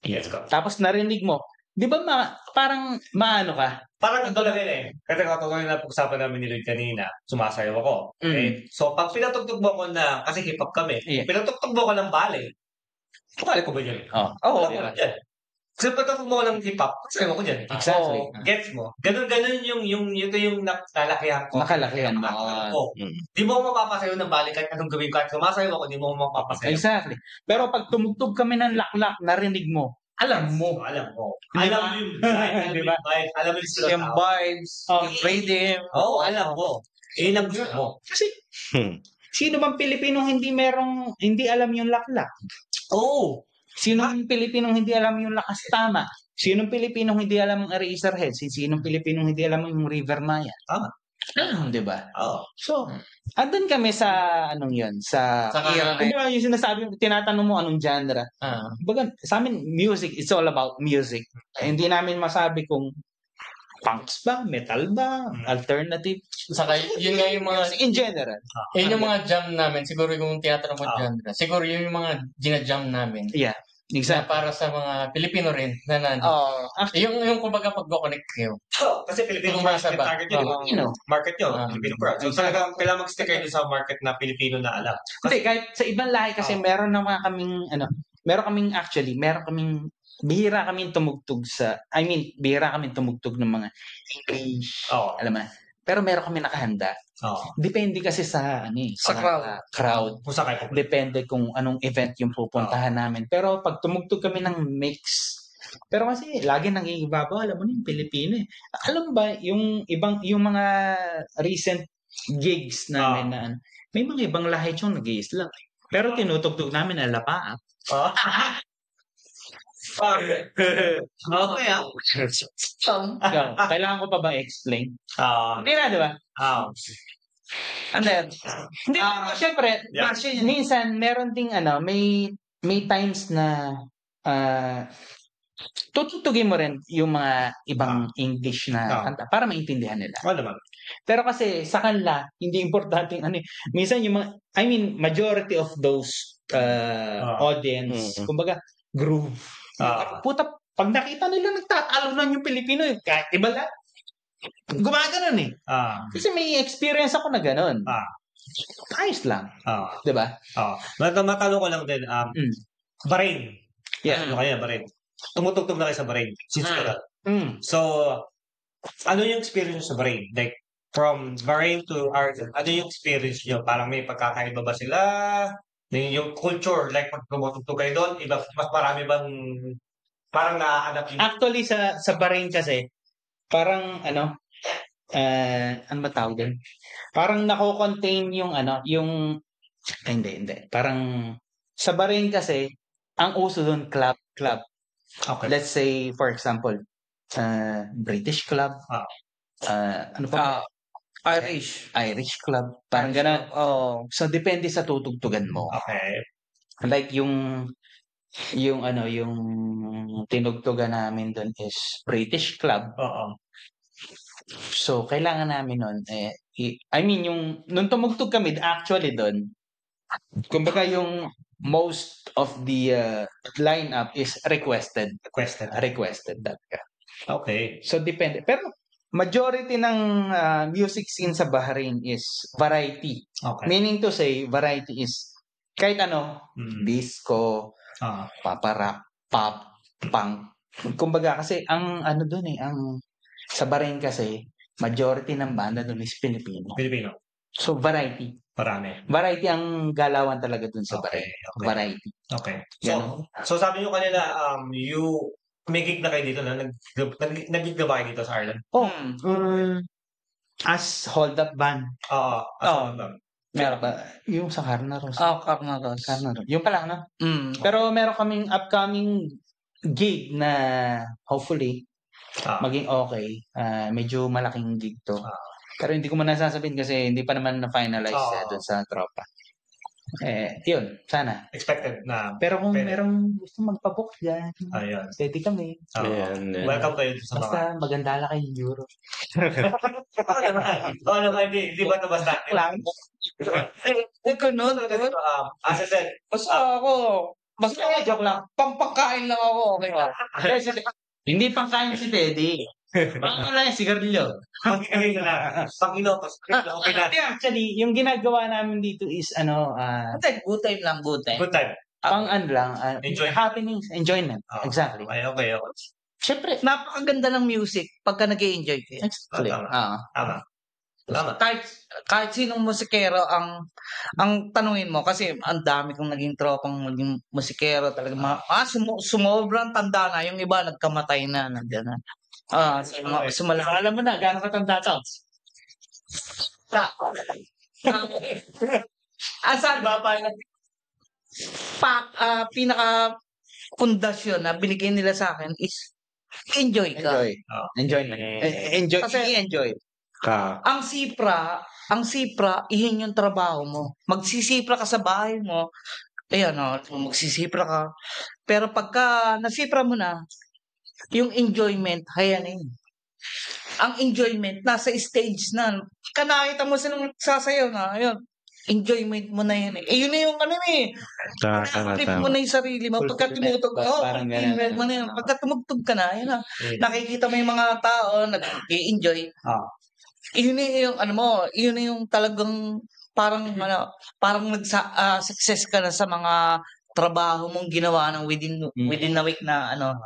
Yes, go. Tapos narinig mo, di ba parang maano ka? Parang ito lang kasi katulad na pag-usapan namin ni Lloyd kanina, sumasayaw ako. So, pag pinatugtog mo ako kasi hip-hop kami, pinatugtog mo ako ng ballet, balik ko ba yun? Oo. Kasi pagkatugtog mo ako ng hip-hop, sayaw ko dyan. Exactly. Gets mo? Ganun ito yung nakalakihan ko. Nakalakihan mo. Di mo mapapasayaw ng ballet kahit anong gawin kahit sumasayaw ako, di mo mapapasayaw. Exactly. Pero pag tumugtog kami ng laklak, narinig mo. Alam mo yung vibe, diba? Alam mo yung vibes, yung rhythm. Alam mo. Ang gusto mo. Kasi, sino bang Pilipinong hindi alam yung laklak? Sino bang Pilipinong hindi alam yung lakas tama? Sinong Pilipinong hindi alam ang Eraserheads? Sinong Pilipinong hindi alam yung River Maya? Di ba? So, andun kami sa yung sinasabi, tinatanong mo anong genre. Baga, sa amin, music, it's all about music. Hindi namin masabi kung punks ba, metal ba, alternative. Saka yun nga yung mga In general. yun yung mga jam namin. Siguro kung tiyatro mo genre. Siguro yun yung mga gina-jam namin. Yeah. Na Exactly. para sa mga Pilipino rin na nandito. yung kumbaga pag-connect kayo. Kasi Filipino Yung market nasa ba? target yun. Market yun. Filipino crowd. So talagang kailangan mag-stick kayo sa market na Pilipino na alam. Kasi kahit sa ibang lahi kasi meron naman kaming bihira kaming tumugtog bihira kaming tumugtog ng mga English. Alam mo na. Pero meron kami nakahanda. Depende kasi sa crowd. Kung saan kayo pupunta. Depende kung anong event yung pupuntahan namin. Pero pag tumugtog kami ng mix, pero kasi lagi nang ibabaw, alam mo na yung Pilipino eh. Alam mo ba, yung mga recent gigs namin na may mga ibang lahi yung nag-i-islam. Pero tinutugtog namin na lapaap. Okay, Kailangan ko pa ba explain? Hindi na, di ba? And then, syempre, minsan, meron ding, may times na, tutugtugin mo rin yung mga ibang English na kanta para maintindihan nila. Naman. Pero kasi sa kanila, hindi importante minsan yung mga, majority of those audience, kumbaga, groove. Puta, pag nakita nila nagtatalunan yung Pilipino, kahit iba lang, gumaganon eh. Kasi may experience ako na ganon. Ayos lang. Diba? Matanong ko lang din, Bahrain. Yeah. Ano kaya, Bahrain? Tumutugtog na kayo sa Bahrain. Since So, ano yung experience sa Bahrain? Like, from Bahrain to Argent, ano yung experience nyo? Parang may pagkakaiba ba sila? Yung culture, like pag tumutugtog kayo doon, iba, mas marami bang parang na-adapt yung... Actually, sa Bahrain kasi, parang ano ba tawag din? Parang nako-contain yung hindi. Parang sa Bahrain kasi, ang uso doon club. Okay. Let's say, for example, British club. Ano pa? Irish club. Parang gano'n. So, depende sa tutugtugan mo. Okay. Like yung tinugtugan namin doon is British club. So, kailangan namin nun, nung tumugtog kami, actually doon, kumbaga yung most of the lineup is requested. Requested talaga. Okay. So, depende. Pero, majority ng music scene sa Bahrain is variety. Okay. Meaning to say, variety is kahit disco, paparap, pop, punk. Kumbaga kasi ang sa Bahrain kasi majority ng banda doon is Filipino. So variety. Marami. Variety ang galawan talaga doon sa Bahrain. Okay. Variety. Okay. So sabi niyo kanina may gig na kayo dito na nag-gig na ba kayo dito sa Ireland? As hold up band. Hold up. Meron ba? Yung sa Carnaros. Carnaros. Yung pa lang, no? Pero meron kaming upcoming gig na hopefully maging okay. Medyo malaking gig to. Pero hindi ko man nasasabihin kasi hindi pa naman na-finalize doon sa tropa. Yun, sana. Expected na. Pero kung merong gusto magpabook dyan, steady kami. Welcome kayo sa mga. Basta maganda lang kayo Euro. Hindi ba ito basta? As I said, Basta joke lang. Pampakain lang ako. Okay ba? Hindi pangkain si Teddy. Baka lang yung sigarilyo. Actually, yung ginagawa namin dito is Good time lang, good time. Good time. Pang lang. Happenings, enjoyment. Exactly. Okay. Siyempre, napakaganda ng music pagka nag-i-enjoy kayo. Exactly. Tama. Kahit sinong musikero ang tanungin mo kasi ang dami kong naging tropang maging musikero talaga. Sumobrang tanda na. Yung iba nagkamatay na. Nandiyan na. Alam mo na, gano'ng katanda to? Asan ba pinaka pundasyon na binigay nila sa akin is enjoy ka. Enjoy. Ang sipra, ihin yung trabaho mo. Magsisipra ka sa bahay mo. Magsisipra ka. Pero pagka nasipra mo na, yung enjoyment, hayanin. ang enjoyment nasa stage na. Pagka nakita mo silang sasayaw na, ayun, enjoyment mo na yun. Eh, yun na yung ano eh. Trip mo na yung sarili mo. Pagka tumutog, Parang ganun. enjoyment mo na yun. Pagka tumugtog ka na, yun na. Nakikita mo yung mga tao, nag-enjoy. Yun na yung, ano mo, yun na yung talagang, parang success ka na sa mga trabaho mong ginawa ng within a week na ano.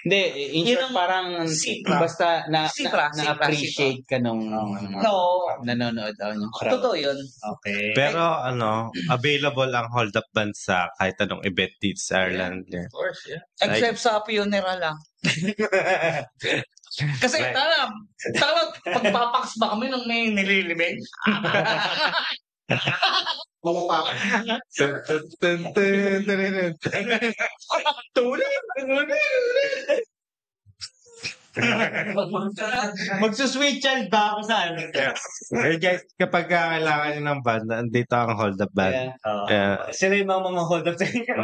Hindi, in short, parang basta na-appreciate ka nung nanonood ng crowd. Totoo yun. Okay. Pero available ang hold up band sa kahit anong event dito sa Ireland. Of course, yeah. Except sa Pionera lang. Kasi tala, pagpapaks ba kami nung may nililimig? Magsusweet child ba ako sa ano? Eh guys, kapag kailangan nyo ng band, andito ang hold up band. Sila yung mga hold up sa inyo.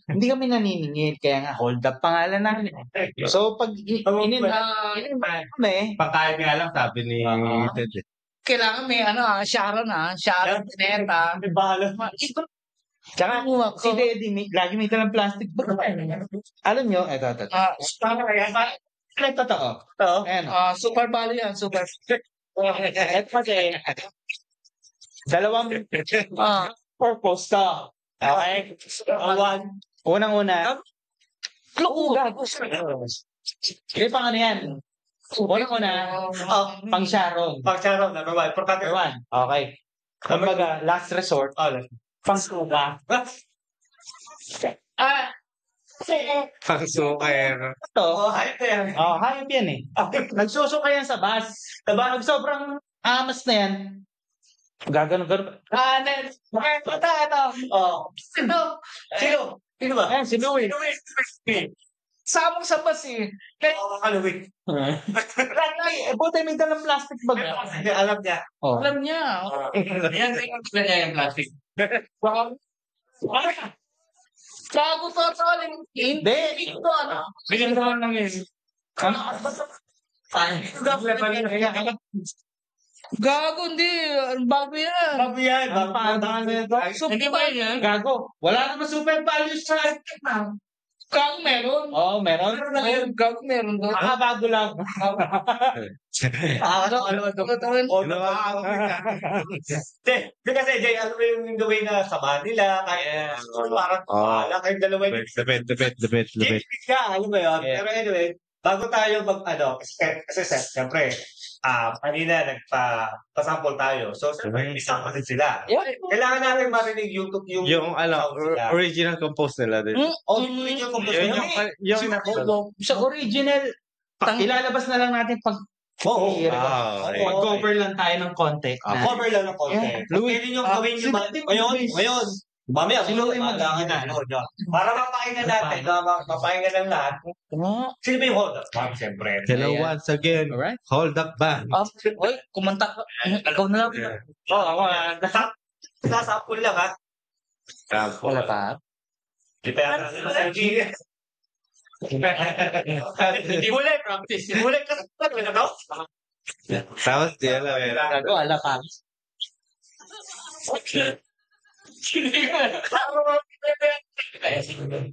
Hindi kami naniningil, kaya nga hold up pangalan namin. So pag kami, Pagkain nga lang, sabi ni Ted. Kailangan may Sharon Pineta. May bahala. tsaka si Daddy, lagi may dalang plastic bag. Alam nyo, eto. Totoo. Ayan. Super balo yan, super. Eto kasi, dalawang purpose to. Okay? Unang-una, pang ano yan? Unang-una, pang Sharon. Pag-Sharon, number one. Number one. Okay. Kumbaga, last resort, pang suka. Pang suker. Ito, hype yan. hayop yan eh. Nagsusuka yan sa bus. Diba? Pag sobrang amas na yan, gagano. Sino ba? Ayan, si Louie. Samong sa bus eh. Kalawig. Buti may dalang plastic bag. Alam niya. Alam niya. Yan, niya yung plastic. Bago sa atin. Hindi. Ito ano. Bigyan naman lang yun. Gago, hindi. Bago yan. Bago yan. Hindi ba yan? Gago. Wala naman super values sa Gago meron. meron. Gago meron doon. Bago lang. Hindi kasi, Jay, ano ba yung gawin na sama nila? Kaya, parang, kayong dalawa yung Debate. Gimmick ka, ano ba yun? Pero anyway, bago tayo kasi siyempre, kanina nagpa-sample tayo. So, siyempre, isang din sila. Kailangan natin marinig yung sound nila. Original compose nila din. Yung compose nila. Sa original, ilalabas na lang natin pag mag-cover lang tayo ng konti. Cover lang ng konti. Pwede nyo gawin nyo ngayon. Mamaya, Si Louie mag-gina. Para mapakinggan natin, mapakinggan ng lahat. Sino ba yung hold up? Siyempre. Hello once again. Alright. Hold up band. Oy, kumanta ka. Ikaw na lang. Ako nasampul lang ha. Wala pa. Di pa yata sa Genius. Hindi muli, practice. Hindi muli kasi ano? Tapos di alam eh. Gago, ala pa.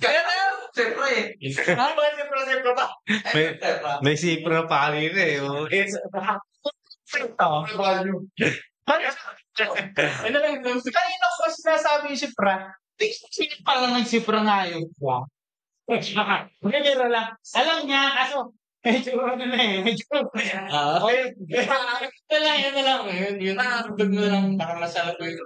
Kaya na yun. Siyempre. Siyempre ba? May sipra pa kanina eh. Kanina ko kasi sinasabi yung sipra. Sino pa lang nagsipra ngayon? Ganyan lang. Alam niya, kaso medyo ano na eh. Medyo Okay. Yan na lang. Yun na. Bag mo lang. Baka masarap ko yun.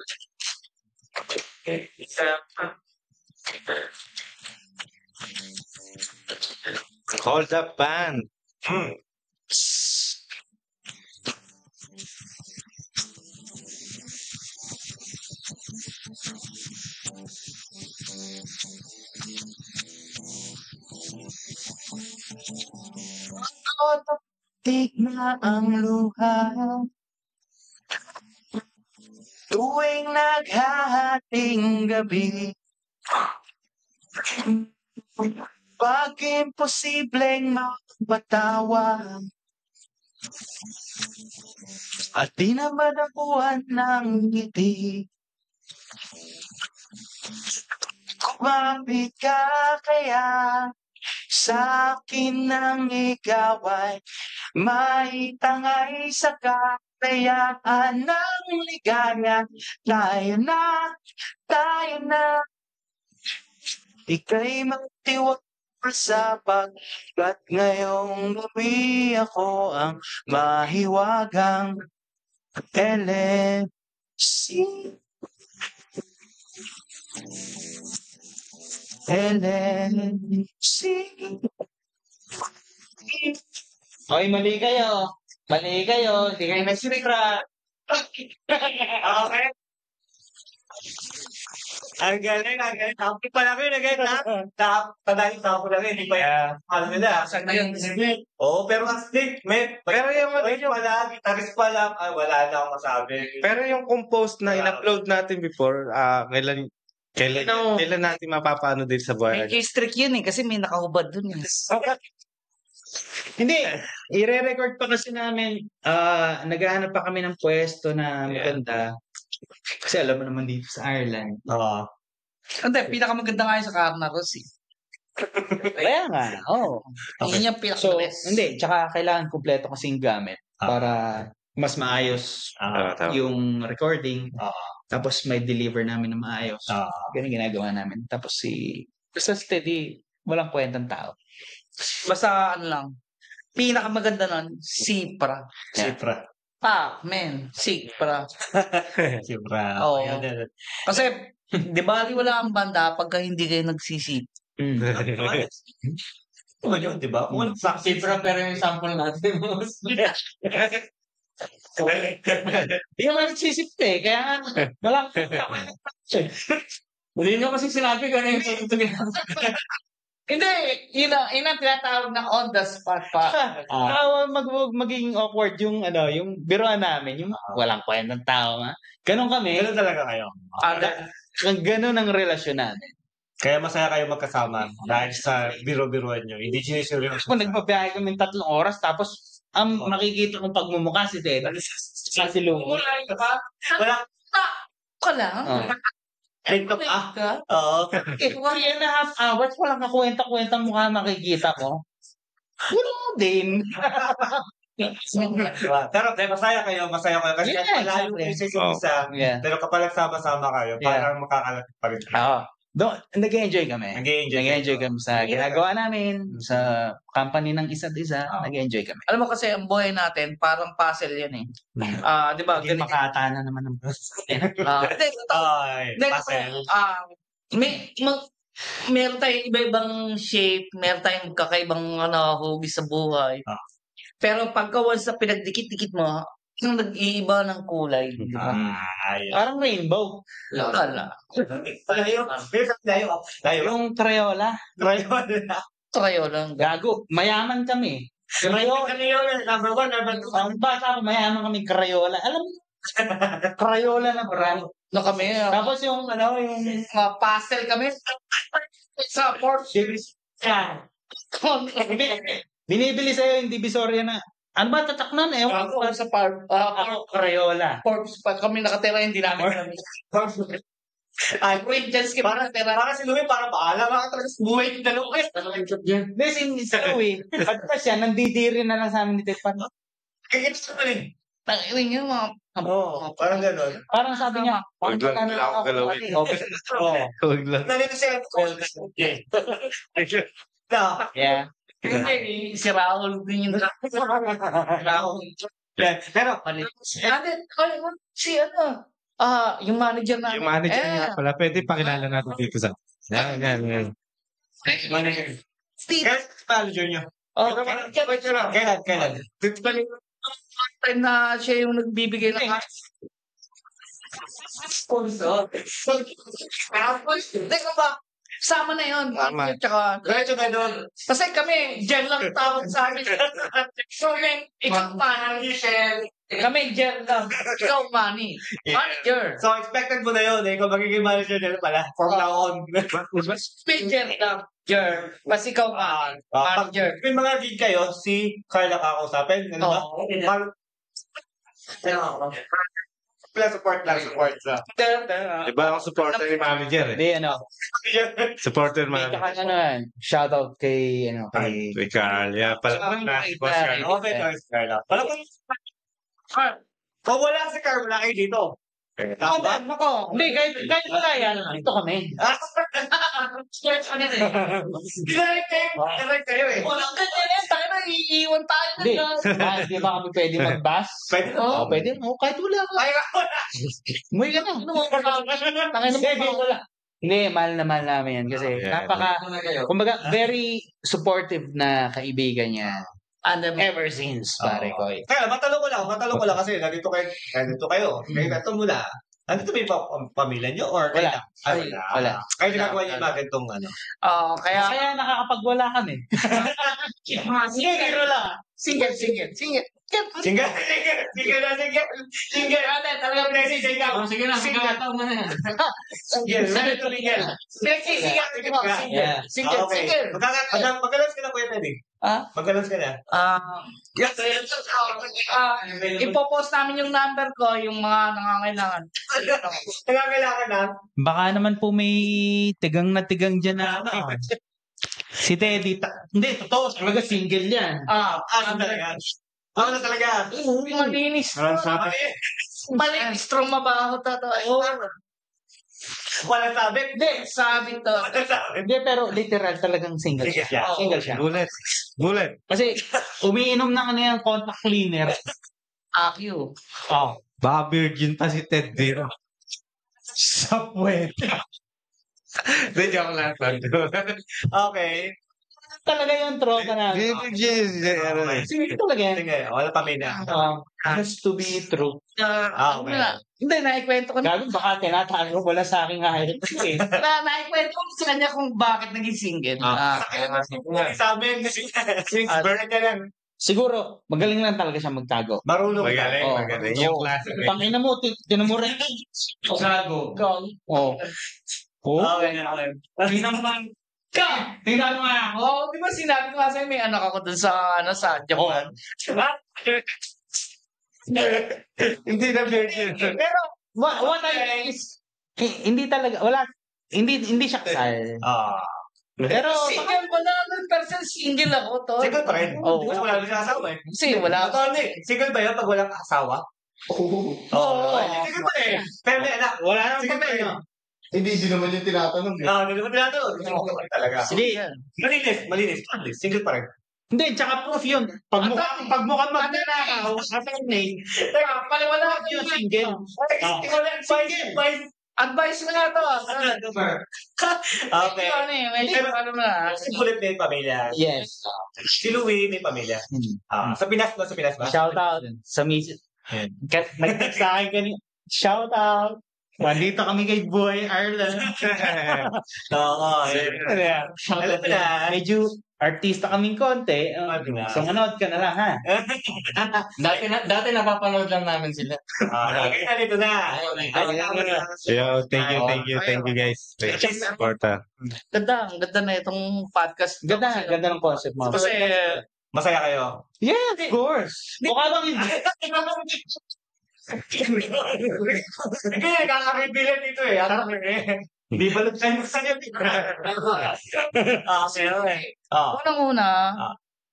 Hold up band. Tik na ang luha tuwing naghahating gabi. Pag imposibleng mapatawa at di na madapuan ng ngiti, kumapit ka kaya sa akin nang ikaw ay maitangay sa kalayaan ng ligaya. Tayo na, ika'y magtiwala sa pagkat ngayong gabi ako ang mahiwagang LFC. LFC. Hoy, mali kayo. Mali kayo. Hindi kayo nagsinikra. Okay. Ang galing. Tapos pala kayo na ganyan, ha? Tadali tapo lang yun. Hindi pa yan. Alam nila. Saan na yung stick? Oo, pero ang stick, pero yung pala, gitaris pa lang, wala na akong masabi. Pero yung compose na in-upload natin before, kailan natin mapapaano din sa buhay? May case-trick yun kasi may nakahubad dun eh. Hindi. I-re-record pa kasi namin. Naghahanap pa kami ng pwesto na maganda. Kasi alam mo naman dito sa Ireland. Oo. Hindi, pinakamaganda nga yun sa Carnaros eh. Kaya nga. Oo. Yun yung pinaka-best. Hindi. Tsaka kailangan kumpleto kasing gamit para mas maayos yung recording. Tapos may deliver namin na maayos. Ganun ginagawa namin. Tapos basta steady, walang kwentang tao. Basta ano lang, pinakamaganda nun, Sipra. Sipra. Sipra. Sipra. Oo. Kasi, di ba wala ang banda pagka hindi kayo nagsisip. Ano yun, di ba? Kung Sipra pero yung sample natin. Hindi naman nagsisip eh. Kaya walang Hindi nyo kasi sinabi ko na yung tutugin. Hindi, yun ang tinatawag na on the spot pa. maging awkward yung biruan namin, yung walang kwentang tao. Ganon kami. Ganun talaga kayo. Ganon ang relasyon namin. Kaya masaya kayo magkasama dahil sa biro-biruan nyo. Hindi siniseryoso. Kung nagbabiyahe kami 3 oras, tapos ang makikita kong pagmumukha si Ted, si Lungo. Wala. Ka lang? TikTok Oo. 3.5 hours, walang kakwenta-kwentang mukha makikita ko. Wala din. Pero masaya kayo kasi malayo kayo sa isa. Pero kapag nagsama-sama kayo, parang makakalapit pa rin. Nag-enjoy kami. Nag-enjoy kami sa ginagawa namin, sa company ng isa't isa. Nag-enjoy kami. Alam mo kasi ang buhay natin, parang puzzle yan eh. Di ba? Hindi makatana naman ng meron tayong iba-ibang shape, meron tayong kakaibang hugis sa buhay. Pero pagka once na pinagdikit-dikit mo, yung nag-iiba ng kulay. Parang rainbow. Wala. Yung Crayola. Crayola. Gago. Mayaman kami. Crayola. Number 1, number 2. Ang bata ko, mayaman kami Crayola. Alam mo, Crayola na brand. Na kami. Tapos yung puzzle kami. Sa Porsche. Binibili sa'yo yung Divisoria na, ano ba tataknan eh? Ako sa Crayola. Forbes pa kami nakatira, hindi namin kami. Wait, just keep nakatira. Baka si Louie para paala mga talaga sa buhay yung dalawa. Hindi, si Louie. At pa siya, nandidiri na lang sa amin ni Tepan. Kaya ito pa rin. Tangirin niyo mga... Parang gano'n. Parang sabi niya, Huwag lang ako galawin. Huwag lang. Nalito siya. Yeah. Hindi, si Rahul din yung Rahul. Pero, yung manager na. Yung manager niya pala, pwede pakilala natin dito sa... Yan. Manager. Steve. Manager niya. Kailan? Time na siya yung nagbibigay ng sponsor. Teka ba? Sama na yun. Tama. Diretso na doon. Kasi kami, dyan lang tawag sa amin. So, ikaw pa, Michelle, Manager lang. Ikaw, money. Manager. So, expected mo na yun. Ikaw magiging manager nila pala. From now on. Manager lang. Mas ikaw, manager. May mga gig kayo, si Carla kakausapin. Ano ba? Support lang. Iba ang supporter ni manager eh. Hindi, Supporter may manager. shoutout kay, kay Carl. Yeah, pala. Boss Carl. Okay, Carla. Pala kung wala si Carl, wala kayo dito. Tama? Hindi, kahit wala yan, ito kami. Direct kayo eh. Walang ganyan. Tayo na, iiwan tayo. Hindi, di ba kami pwede mag-bass? Pwede na. Oo, pwede. Kahit wala ka. Umuwi ka na. Hindi, mahal na mahal namin yan kasi kumbaga, very supportive na kaibigan niya. Ever since, pare ko. Kaya, matanong ko lang kasi nandito kayo. Kaya ito mula. Nandito ba yung pamilya nyo? Or Wala. Wala. Kaya ginagawa niyo yung mga ganitong Kaya nakakapagwala kami. Single lang. Single. Single. Talaga pinagsisingaw. Sige na, single mo na yan. Single. Mag-balance ka na, Kuya Teddy. Mag-balance ka na. Ipopost namin yung number ko, yung mga nangangailangan. Nangangailangan na. Baka naman po may tigang na tigang dyan na si Teddy. Hindi, totoo. Talaga single yan. Ano na talaga? Malinis. Malinis. Strong mabaho Walang sabit. Hindi, sabi to. Hindi, pero literal talagang single siya. Single siya. Bullet. Kasi umiinom ng yung contact cleaner. Akyo. Baka virgin pa si Ted dito. Sa puwet. Hindi, joke lang. Okay. Talaga yung tropa namin. Sige talaga yan. Sige, wala pamilya. Has to be true. Okay. Hindi, naikwento ko na. Gabi, baka tinatanong wala sa aking hayop. Naikwento ko sa kanya kung bakit naging single. Sa amin, since birth ka lang. Siguro, magaling lang talaga siya magtago. Marunong ka. Magaling. Yung klase. Tangina mo, tinan mo rin. Gago. Okay. Tingnan mo nga ako. Di ba sinabi ko nga sa'yo, may anak ako dun sa Japan. Hindi na virgin. Pero, what I is, hindi talaga, hindi siya kasal. Pero, single, 100% single ako, to. Single pa rin? Oo. Kasi wala rin siya asawa eh. Kasi wala. Single ba yun pag walang asawa? Oo. Single pa rin. Pero may anak. wala nang pamilya. Hindi naman yung tinatanong eh. Hindi naman tinatanong. Single pa rin talaga. Sige. Malinis. Single pa rin. Hindi, tsaka proof yun. Pag mukhang magnanakaw, Teka, paliwala ko yung single. Advice mo na to. Okay. Medyo na. Si Bullet may pamilya. yes. Si Louie may pamilya. Sa Pinas ba? Shout out sa misis. Nag-text sa akin kanina. Shout out. Nandito kami kay Boy Arlen. Oo. Alam mo na. Medyo artista kaming konti. So, manood ka na lang, ha? Dati napapanood lang namin sila. Dito na. Thank you guys. Thank you, supporter. Ang ganda na itong podcast. Ganda ng concept mo. Kasi, masaya kayo. Yeah, of course. Mukha bang hindi? Hindi, kakakibilan dito eh. Hindi balot tayo sa'yo. Unang-una,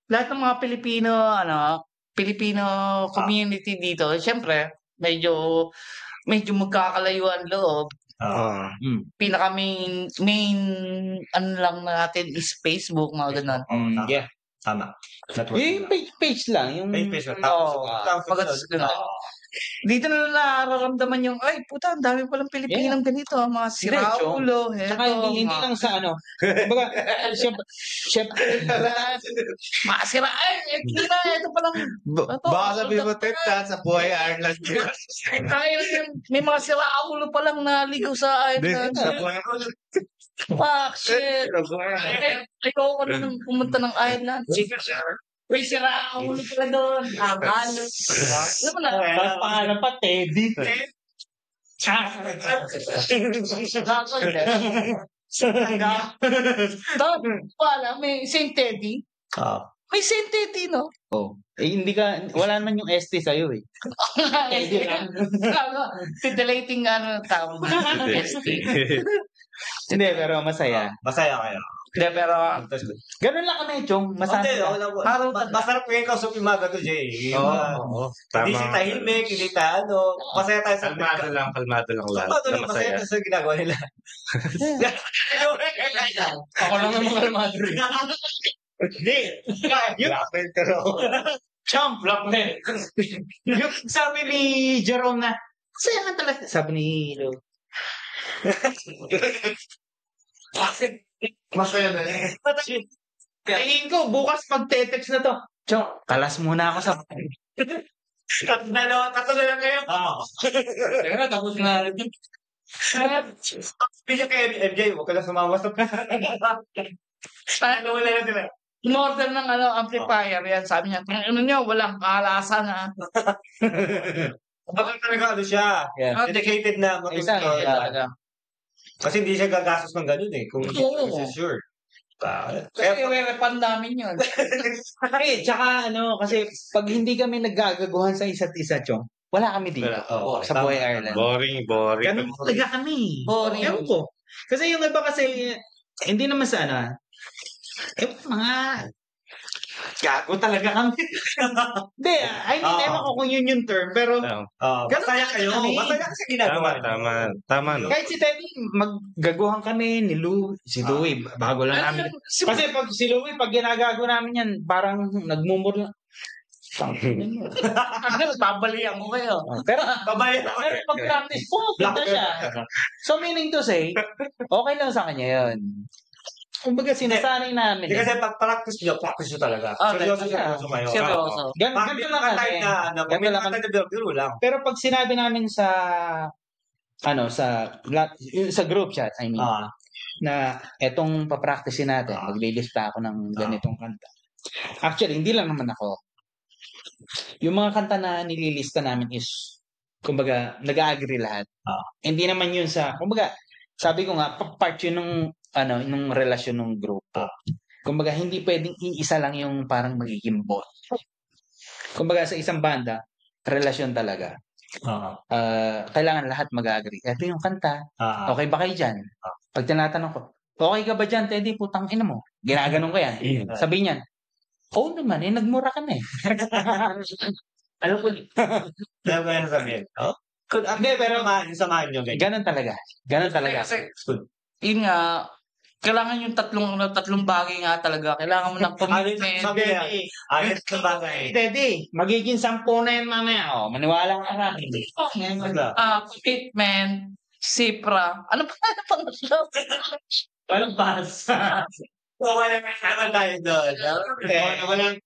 lahat ng mga Filipino community dito, syempre, medyo magkakalayuan loob. Pinaka main ano lang natin is Facebook, mga ganun. Yeah. Tama. Yung page lang. Yung page lang. Dito na nararamdaman yung, ay, puta, ang dami palang Pilipinang ganito, mga siraulo, saka hindi lang sa kumbaga, syempre, mga sira, hindi na, ito palang, Baka sabihin mo, Teta, sa buhay Ireland. may mga siraulo palang naligaw sa Ireland. Fuck, shit. Ayoko na nang pumunta ng Ireland. Uy, sira ang ulo pala doon. Akalo. Alam mo na. Pangalan pa, Teddy. Wala, may Saint Teddy. May Saint Teddy, no? Hindi ka, wala naman yung ST sa'yo eh. Teddy lang. Titillating tawag. Hindi, pero masaya. Masaya kayo. Hindi, pero Ganun lang kami, Chong. Masaya. Masarap ngayon kausap yung mga gato, Jay. Oo. Hindi siya tahimik, hindi tayo, masaya tayo sa Kalmado lang lahat. Kalmado lang, masaya tayo sa ginagawa nila. Ako lang naman kalmado rin. Hindi. Chong, Blackmail. yung sabi ni Jerome na, masaya ka talaga. Sabi ni Hilo. Masaya na eh. Tingin ko, bukas pag-text na to. Chong, kalas muna ako sa... Tatlo na lang kayo. Teka, tapos na rin. Hindi kay MJ, huwag ka lang sumama sa Ano wala na sila. in-order ng amplifier yan. Sabi niya, ano nyo, walang kaalasan ha. Bakit talaga siya? Dedicated na Isa, kasi hindi siya gagastos ng ganun eh. Kung sure. Kasi re-refund namin yun. Tsaka kasi pag hindi kami naggagaguhan sa isa't isa, Chong, wala kami dito. Sa Buhay Ireland. Boring. Ganun talaga kami. Boring. Ewan ko. Kasi yung iba kasi, hindi naman sa mga gago talaga kami. Hindi, ewan ko kung yun yung term, pero masaya kayo. Masaya kasi ginagawa. Tama. kahit si Teddy, maggaguhan kami ni si Louie, bago lang namin. Kasi pag si Louie, pag ginagago namin yan, parang nagmumur lang. Babalian ko kayo. Pero pag-practice po, ganda siya. So meaning to say, okay lang sa kanya yun. Kumbaga sinasanay namin. Hindi kasi pag practice nyo talaga. Seryoso kayo. Seryoso. Ganito lang kami. Ganito lang kami. Pero pag sinabi namin sa group chat, I mean, na etong papracticein natin, maglilista ako ng ganitong kanta. Actually, hindi lang naman ako. Yung mga kanta na nililista namin is, kumbaga, nag-agree lahat. Hindi naman yun kumbaga, sabi ko nga, part yun nung relasyon ng grupo. Kumbaga, hindi pwedeng iisa lang yung parang magiging boss. Kumbaga, sa isang banda, relasyon talaga. Kailangan lahat mag-agree. Ito yung kanta. Okay ba kayo dyan? Pag tinatanong ko, okay ka ba dyan, Teddy? Putang ina mo. Ginaganon ko yan. Sabi niyan, oo naman, nagmura ka na eh. Alam ko yan sabihin. Hindi, pero samahan nyo. Ganun talaga. Kasi, yun nga, kailangan yung tatlong bagay nga talaga. Kailangan mo ng commitment. Ayos na bagay. Teddy, magiging 10 na yan mamaya. Maniwala ka na. Commitment, Sipra. Ano pa? Walang basa. Walang naman tayo doon.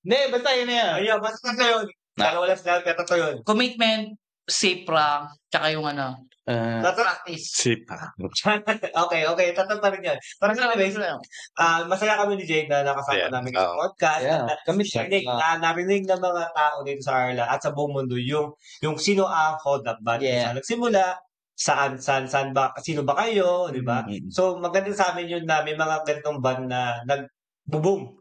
Hindi, basta yun na yan. Ayun, basta yun. Walang sila, pero yun. Commitment, Sipra, tsaka yung practice. Sipa. Okay. Tatang pa rin yan. Parang anyways, masaya kami ni Jade na nakasama namin sa podcast. Narinig ng mga tao dito sa Ireland at sa buong mundo yung sino ang Hold Up Band. Saan nagsimula, saan ba, sino ba kayo, di ba? So, maganda sa amin yun na may mga ganitong band na nag-boom.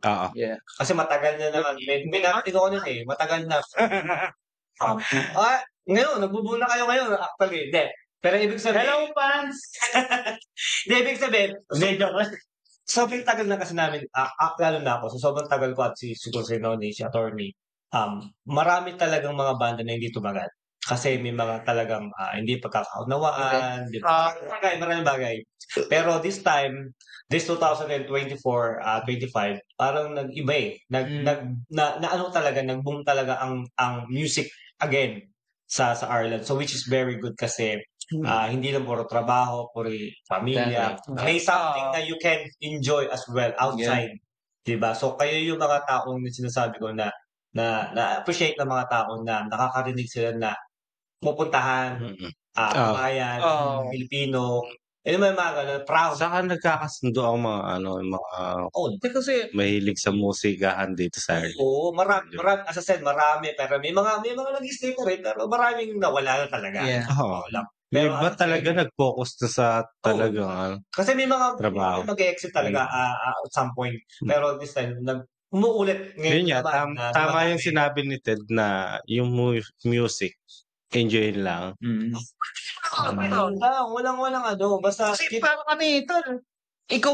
Kasi matagal na naman. May narinig ako nun eh. Matagal na. Ngayon, nag-boom na kayo ngayon. Actually, hindi. Pero ibig sabihin... Hello, fans! Hindi, ibig sabihin... Sobrang tagal na kasi namin, lalo na ako, so sobrang tagal ko at siguro si Noni, si attorney, marami talagang mga banda na hindi tumagal. Kasi may mga talagang hindi pagkakaunawaan, maraming bagay. Pero this 2024, 25, parang nag-iba eh. Nag-boom talaga ang music again sa Ireland. So which is very good kasi hindi lang puro trabaho, puro pamilya. May something na you can enjoy as well outside. Diba? So kayo yung mga taong sinasabi ko na appreciate ng mga taong na nakakarinig sila na pupuntahan, kumayan, Pilipino, Yung mga proud. Saka nagkakasundo ang mga Kasi mahilig sa musikahan dito sa Ireland. Oo, marami, as I said, marami, pero may mga nag-stay pa rin, pero maraming nawala na talaga. Yeah. May iba talaga nag-focus na sa talagang kasi may mga trabaho. mag-exit talaga at some point. Pero this time, umuulit ngayon. Yun tama yung sinabi ni Ted na yung music, enjoy lang. Walang basta... Kasi parang ikaw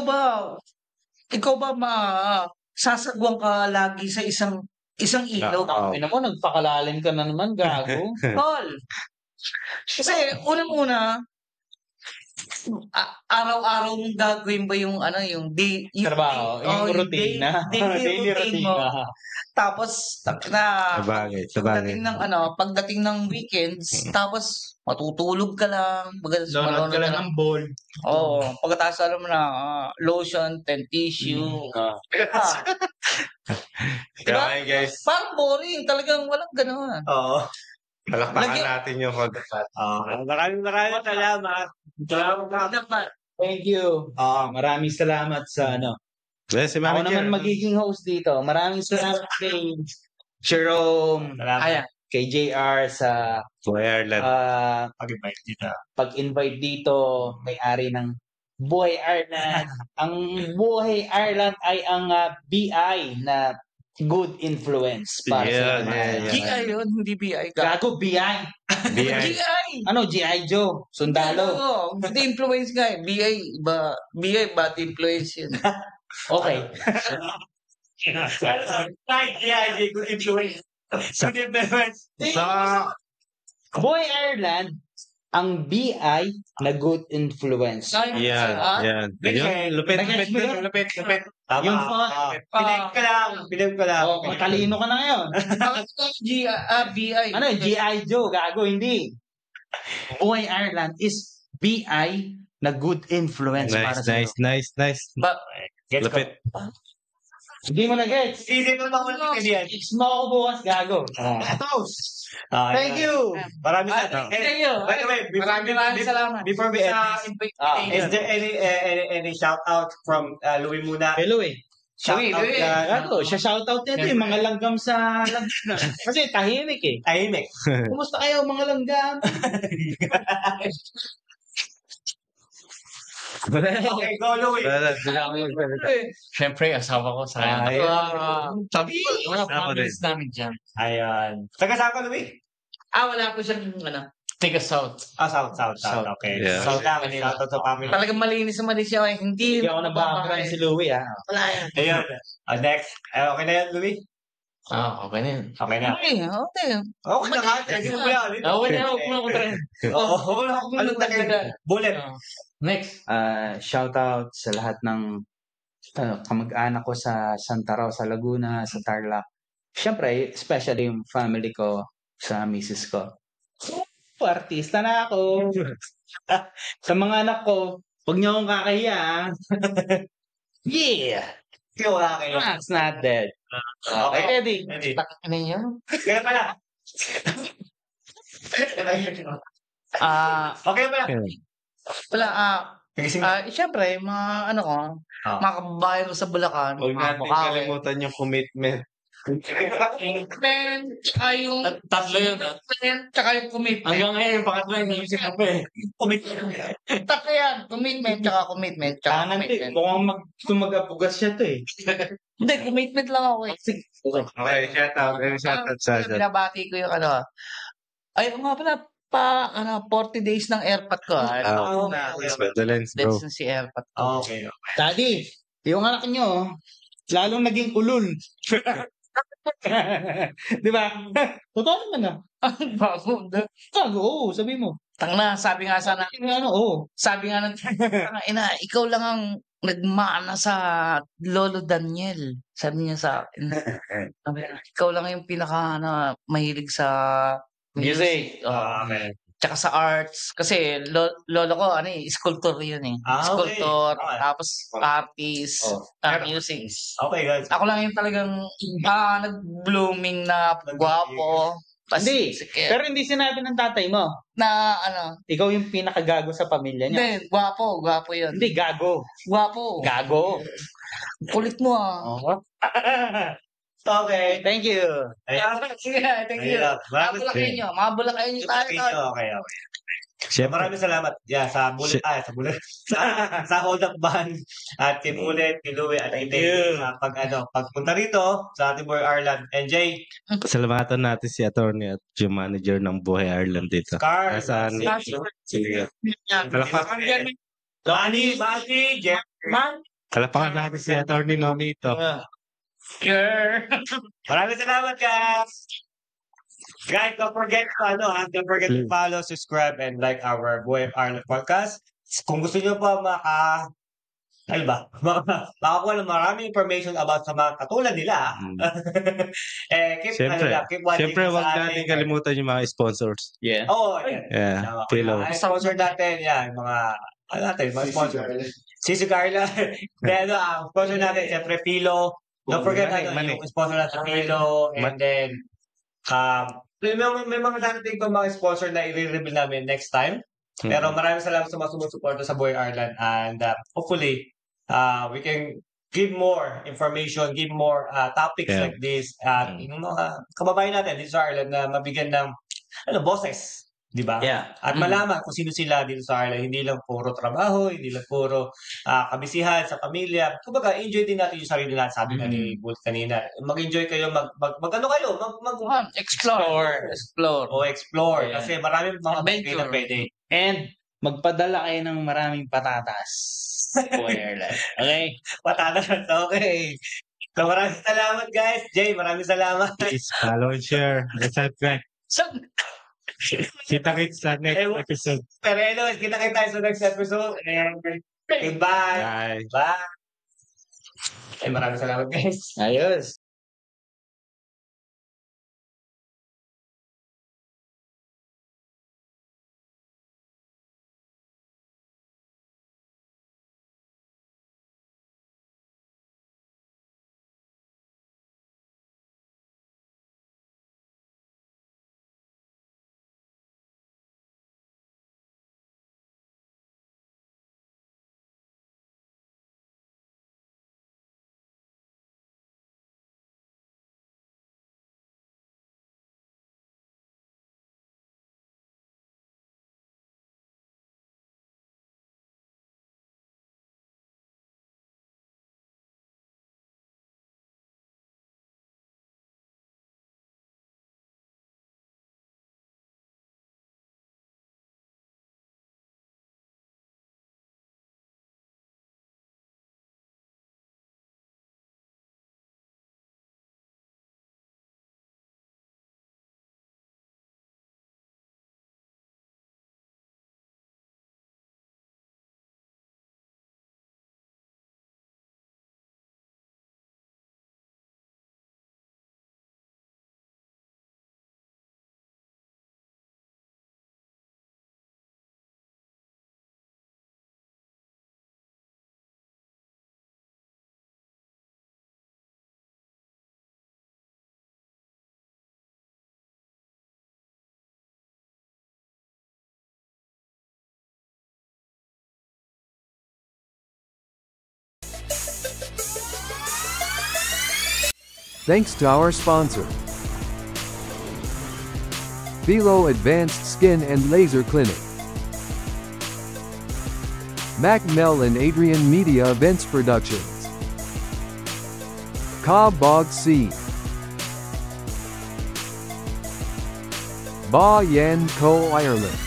ba sasagwan ka lagi sa isang ilaw? Mo, nagpakalalim ka na naman, gago. Tol. Kasi unang-una, araw-araw mong gagawin ba yung trabaho, yung routine na. Daily routine mo. Tapos pagdating ng weekends, tapos matutulog ka lang, manonood ka lang ng ball. Oo, pagkatapos alam mo na lotion, tissue. Diba? Okay, guys. Parang boring, talagang walang gano'n. Oo. Palakpakan natin yung pagkakat. Maraming salamat. Thank you. Maraming salamat sa Si ako naman magiging host dito. Maraming salamat kay Jerome, kay JR sa pag-invite dito. May-ari ng Buhay Ireland. Ang Buhay Ireland ay ang BI na good influence para sa GI yun, hindi BI. Gago, BI. GI. G.I. Joe? Sundalo? Hindi influence nga eh. BI, bad influence yun. Okay. Good influence. Buhay Ireland, ang BI na good influence. Yan. Lupit. Yung Pinag ka lang. Matalino ka na ngayon. BI. G.I. Joe? Gago, hindi. Buhay Ireland is BI na good influence para sa Nice. Lupit. Hindi mo na-gets. Hindi mo na-gets. It's mo ako bukas, gago. Thank you. Maraming salamat. Thank you. By the way, maraming salamat. Before we end this, is there any shout out from Louie muna? Hey, Louie. Shoutout. Siya shoutout nito yung mga langgam sa langgam. Kasi tahimik eh. Tahimik. Kumusta kayo mga langgam? Okay, go Louie. Siyempre, asawa ko sa sabi ko, wala promise namin dyan. Ayan. Taga-saan ka, Louie? Wala po siyang Taga South. South. Okay. Yeah. South Shoutout sa family. Talagang malinis siya. Hindi ako nabakarain si Louie Wala yan. Ayun. Next. Okay na yan, Louie? Okay na yun. Okay na. Okay. Okay na nga. Sige mo yan. Okay na, huwag mo na kontrahin. Anong bullet? Next. Shoutout sa lahat ng kamag-anak ko sa Santa Rosa, Laguna, sa Tarlac. Siyempre, especially yung family ko sa misis ko. Artista na ako. Sa mga anak ko, huwag niyo akong kakahiya. Yeah! That's not dead. Okay, Eddie. Ano yun? Kaya pala. Okay pala. Wala, siyempre, mga kababayan ko sa Bulacan. Huwag natin kalimutan yung commitment. Commitment, tsaka yung... Tatlo yun. Tsaka yung commitment. Hanggang ngayon, yung pangatlo yung naisip ko eh. Tatlo yan. Commitment, tsaka commitment. Mukhang mag-apugas siya to eh. Hindi, commitment lang ako eh. Okay, shoutout sa binabati ko yung ay, nga pala, 40 days ng airpot ko. Let's go. Si airpot Oh, ko. okay. Daddy, yung anak nyo, lalong naging ulul. Di ba? Totoo naman Bago, sabi mo. Tangna, sabi nga sana. Sabi nga ikaw lang ang nagmana sa Lolo Daniel. Sabi niya sa akin. Ikaw lang yung pinaka mahilig sa music. Okay. Tsaka sa arts. Kasi lolo ko, sculptor yun eh. Sculptor, tapos artist, music. Okay, guys. Ako lang yung talagang nag-blooming na gwapo. Hindi. Pero hindi sinabi ng tatay mo na ano. Ikaw yung pinakagago sa pamilya niya. Hindi, gwapo yun. Hindi, gago. Gwapo. Gago. Kulit mo Okay. Thank you. Sige, thank you. Mabulakayin nyo tayo. Okay. Maraming salamat sa bullet sa hold up band at Team Ulit, Team Louie at Ite sa pagpunta rito sa ating Boy Ireland. And Jay, salamatan natin si attorney at yung manager ng Buhay Ireland dito. Nasaan? Sige. Bati, Jerman. Kalapakan natin si attorney Nonito. Sure. Maraming salamat, guys. Guys, don't forget to follow, subscribe, and like our Buhay Ireland podcast. Kung gusto nyo pa makakuha ng maraming information about sa mga katulad nila, keep watching. Siyempre, huwag natin kalimutan yung mga sponsors. Yeah. Pillow. Sponsor natin, mga sponsor. Si Carla, sponsor natin, siyempre, Pillow. Don't forget yung sponsor natin, Pillow, and then, may mga darating ko mga sponsor na i-reveal namin next time. Pero maraming salamat sa mga sumusuporta sa Buhay Ireland, and hopefully we can give more information, give more topics like this yung mga kababayan natin dito sa Ireland na mabigyan ng boses, di ba? At malaman kung sino sila dito sa Ireland, hindi lang puro trabaho, hindi lang puro kabisihan sa pamilya. Kumbaga, enjoy din natin yung sarili natin, sabi nga ni Bolt kanina. Mag-enjoy kayo, explore. Kasi maraming mga bagay na pwede. And magpadala kayo ng maraming patatas. Okay? Patatas, okay. So, maraming salamat, guys. Jay, maraming salamat. Please follow and share. Subscribe. Kita-kits sa next episode. Pero anyways, kita-kits tayo sa next episode. And goodbye. Bye. Maraming salamat, guys. Ayos. Thanks to our sponsor, Velo Advanced Skin and Laser Clinic, Mac Mel and Adrian Media Events Productions, Cobb Bog C, Ba Yan Co Ireland,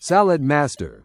Salad Master.